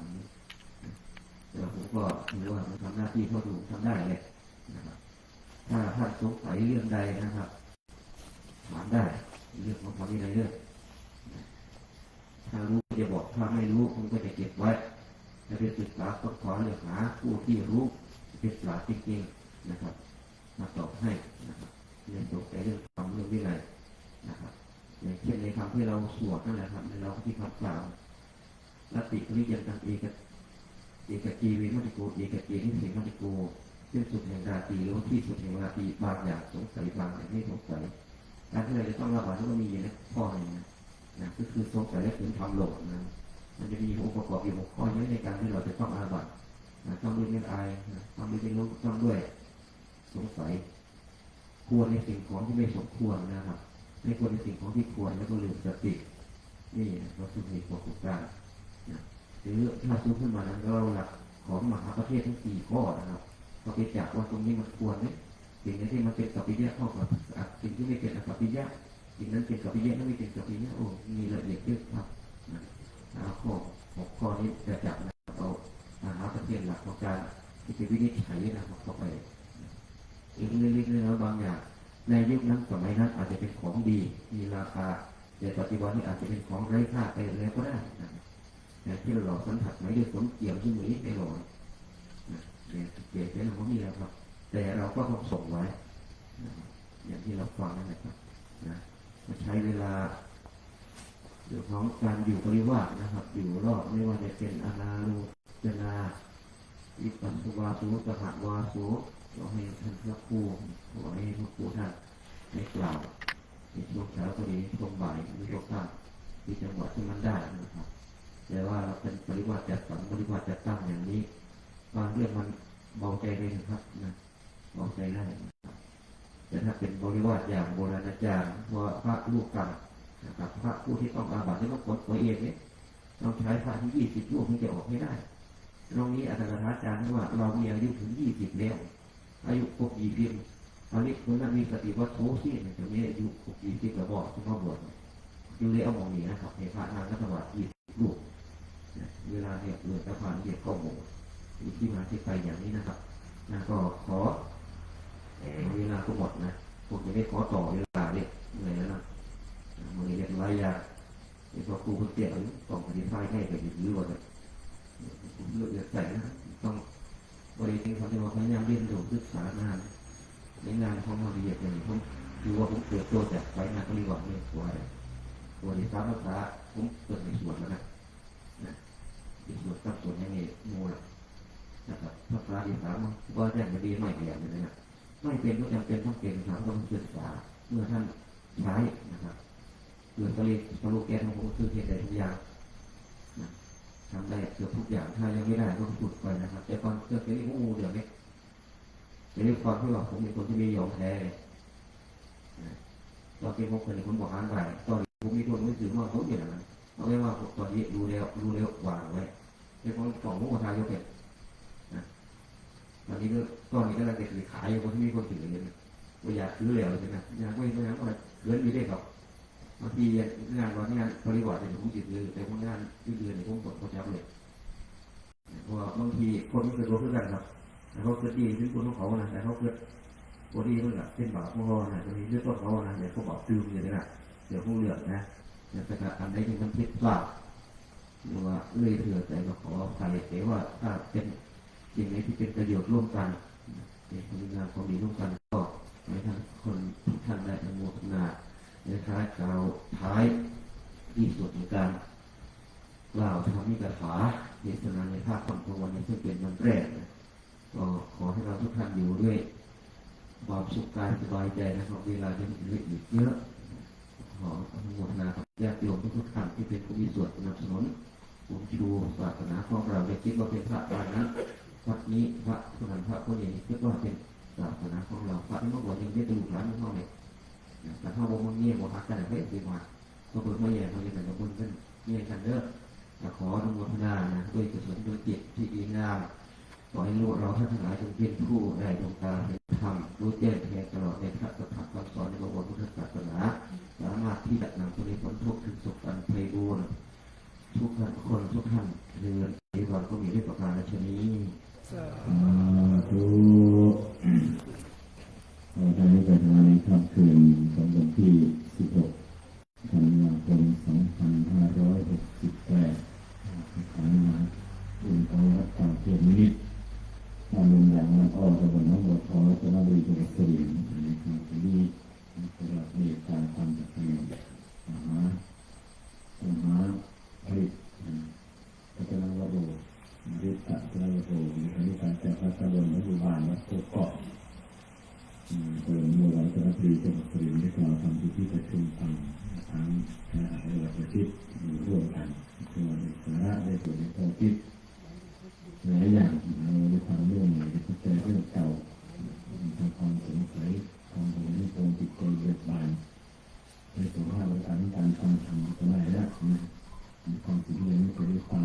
แต่ผมก็ถือว่ามันทำหน้าที่เท่าที่ผมทำได้เลยนะครับถ้าท่านสงสัยเรื่องใดนะครับถามได้เรื่องของทำอะไรเรื่องถ้ารู้จะบอกถ้าไม่รู้ผมก็จะเก็บไว้จะเป็นศึกษาค้นคว้าเรื่องหาผู้ที่รู้เป็นศาสตร์จริงๆนะครับมาตอบให้นะครับเรื่องสงสัยเรื่องความเรื่องวินัยนะครับอย่างเช่นในคำที่เราสวดนั่นแหละครับในเราที่คำกล่าวลัทธิปริยันตังเอกจีวิมัติโกเอกจีนิสิมัติโกซึ่งสุดแห่งราตรีหรือที่สุดแห่งราตรีบางอย่างสงสัยบางอย่างไม่สงสัยการที่เราจะต้องระบาดที่ว่ามีอยู่ในข้อหนึ่งนะก็คือสงสัยและถึงทำหลงนะมันจะมีองค์ประกอบอยู่6 ข้อนี้ในการที่เราจะต้องอาบัติต้องด้วยไม่อายต้องด้วยไม่รู้ต้องด้วยสงสัยควรในสิ่งของที่ไม่สมควรนะครับไม่ควรในสิ่งของที่ควรแล้วก็ลืมสตินี่เราสุดเหตุผลของการหรือถ้าซูขึ้นมานั้นเราหลักของมหาประเทศทั้ง4 ข้อนะครับก็ไปจับว่าตรงนี้มันควรไหมสิ่งที่มันเป็นกัปปิยะเข้ากับสิ่งที่ไม่เป็นกัปปิยะสิ่งนั้นเป็นกัปปิยะนั้นไม่เป็นกัปปิยะโอ้มีละเอียดเยอะครับข้อ6 ข้อนี้จะจับเอามหาประเทศหลักของการที่จะวินิจฉัยนะครับเข้าไปอีกเล็กๆน้อยๆบางอย่างในยุคนั้นสมัยนั้นอาจจะเป็นของดีมีราคาแต่ปัจจุบันนี้อาจจะเป็นของไร้ค่าไปแล้วก็ได้แต่ที่เราหลอกสันถัดไม่ได้ผลเกี่ยวที่หนีไปหลอกเนี่ยเกี่ยวกับเรามีแล้วครับแต่เราก็ต้องส่งไว้อย่างที่เราฟังนั่นแหละครับนะใช้เวลาเรื่องของการอยู่ปริวาสนะครับอยู่รอบไม่ว่าจะเป็นอนาลูจนาอิปัสสวาสุสหวาสุขอให้ท่านพระครูขอให้พระครูท่านได้กล่าวในช่วงเช้าก็ดีช่วงบ่ายมีโอกาสที่จังหวัดที่มันได้นะครับแต่ว่าเราเป็นปริวาสจัดสรรปริวาสจัดตั้งอย่างนี้บางเรื่องมันเบาใจเลยนะครับนะเบาใจได้แต่ถ้าเป็นบริวารอย่างโบราณอาจารย์ว่าพระลูกกันนะครับพระผู้ที่ต้องอาบัติที่ต้องกดตัวเองเนี่ยต้องใช้พระที่20 รูปที่จะออกให้ได้ตรงนี้อาจารย์อาจารย์ว่าเรามีอายุถึง20แล้วอายุครบ20อันนี้คนนั้นมีสติวัตถุที่จะมีอายุครบ20แล้วบอกที่เขาบวชอยู่เลยเอามองนี้นะครับในพระนางรัตนวัตร20 รูปเวลาเนี่ยเลือดตะพานเรียกข้อมูลที่มาที่ไปอย่างนี้นะครับก็ขอเวลาก็หมดนะ ผมจะได้ขอต่อเวลาเนี่ยเหนื่อยแล้วนะมันเรียนหลายอย่างไอ้พอครูคนเตี้ยอายุต้องปฏิบัติให้ไปอยู่หรือว่าผมเลือกใส่นะต้องบริเวณเขาจะมาพยายามเรียนรู้ศึกษางานในงานของมาเรียนอย่างผมดูว่าผมเกิดตัวจากไว้งานก็เรียกว่าเนี่ยตัวอะไรตัวที่สามภาษาผมเกิดในส่วนแล้วนะในส่วนกับส่วนยังไงมูลนะครับภาษาที่สามว่าแจ้งมาดีไม่เปลี่ยนเลยนะไม่เป็นก็จำเป็นต้องเป็นครับต้องศึกษาเมื่อท่านใช้นะครับเกิดก็เรียนสรุปแกนของผมคือเทียนใดทุกอย่างทำได้เกือบทุกอย่างถ้ายังไม่ได้ก็ฝึกไปนะครับแต่ก่อนเกิดเรื่องงูเดี๋ยวนี้จะเรียกความที่ว่าผมเป็นคนที่ไม่ยอมแพ้ตอนที่ผมเคยคนบอกอ่านไปตอนผมมีตัวหนังสือว่าเขาอย่างนั้นเอาไว้ว่าตอนนี้รู้แล้ววางไว้เป็นคนกล่องมุกทายกเนี่ยตอนนี้ก็ตอนนี้ก็เลยขายคนที่มีคนถือเลยว่าอยากซื้อแล้วใช่ไหมอยากไม่ก็เลื่อนไม่ได้ครับบางทีงานวันงานบริวารเนี่ยผมจิตเลยแต่พวกงานที่เดือนเนี่ยผมกดเขาจับเลยเพราะบางทีคนที่เคยรู้ขึ้นกันครับแต่เขาเกิดดีถึงคนของเขานะแต่เขาเกิดบอดี้มันแบบเป็นบาปของเขานะจะมีเรื่องต้นเขานะเดี๋ยวเขาบอกตื่นอย่างนี้นะเดี๋ยวเขาเลือกนะแต่การอันใดที่มันผิดพลาดหรือว่าเลื่อยเถื่อใจก็ขออภัยแต่ว่าถ้าเป็นสิ่งไหนที่เป็นประโยชน์ร่วมกันเป็นผลงานความดีร่วมกันก็ให้ท่านคนทุกท่านได้อนุโมทนาในท้ายกล่าวท้ายที่สุดในการกล่าวธรรมิกถาเทศนาในภาคค่ำของวันนี้ซึ่งเป็นวันแรกก็ขอให้เราทุกท่านอยู่ด้วยความสุขกายสบายใจนะครับเวลาจะเหลืออีกเยอะขออนุโมทนากับญาติโยมทุกท่านที่เป็นผู้มีส่วนสนับสนุนผมชูศาสนาของเราได้คิดว่าเป็นพระบางนั้นวัดนี้พระผู้นั้นพระผู้นี้คิดว่าเป็นศาสนาของเราพระที่เมื่อก่อนยังได้ดูหลานของเราเนี่ยแต่ถ้าว่ามันเงียบหมดพักกันไม่ดีกว่าก็เปิดไม่แย่เขาจะเป็นกับคนกันเงียบกันเด้อจะขออนุโมทนานะด้วยกุศลด้วยจิตที่ดีงามขอให้ลูกเราท่านทั้งหลายจงเป็นผู้ได้ดวงตาเห็นธรรมรู้แจ้งแทงตลอดในพระธรรมคำสอนในพระพุทธศาสนาสามารถที่จะนำตัวนี้พ้นทุกข์ถึงสุขอันไพบูรณ์ทุกท่านคนทุกท่านเดือนในวันก็มีด้วยประการฉะนี้ สา ธุท่านนี้เป็นงานในค่ำคืนของวันที่ 16 ธันวาคม 2568ขันมาอุ่นของวัดป่าเทียนนิดตามลงอย่างมันอ้อตะวันน้องบัวทองรัตนบุรีจังหวัดสุรินทร์ในครั้งนี้สำหรับเหตุการณ์ความจัดการมหาผลิตพัฒนาระบบยึดตัดระบบในการจัดการตำบลและหมู่บ้านและตัวเกาะเปิดเมื่อวันจันทร์ที่จังหวัดสุรินทร์ได้กล่าวทำพิธีประชุมธรรมทั้งคณะปฏิบัติประชิดร่วมกันเพื่อสาระได้ผลในข้อคิดหลายอย่างเราได้ความร่วมมือได้เข้าใจเรื่องเก่าทำความสงสัยความรู้ในตรงจิตใจเบิกบานในสุขภาพและการฟังธรรมก็ได้แล้วมีความสิ่งนี้ไปด้วยความ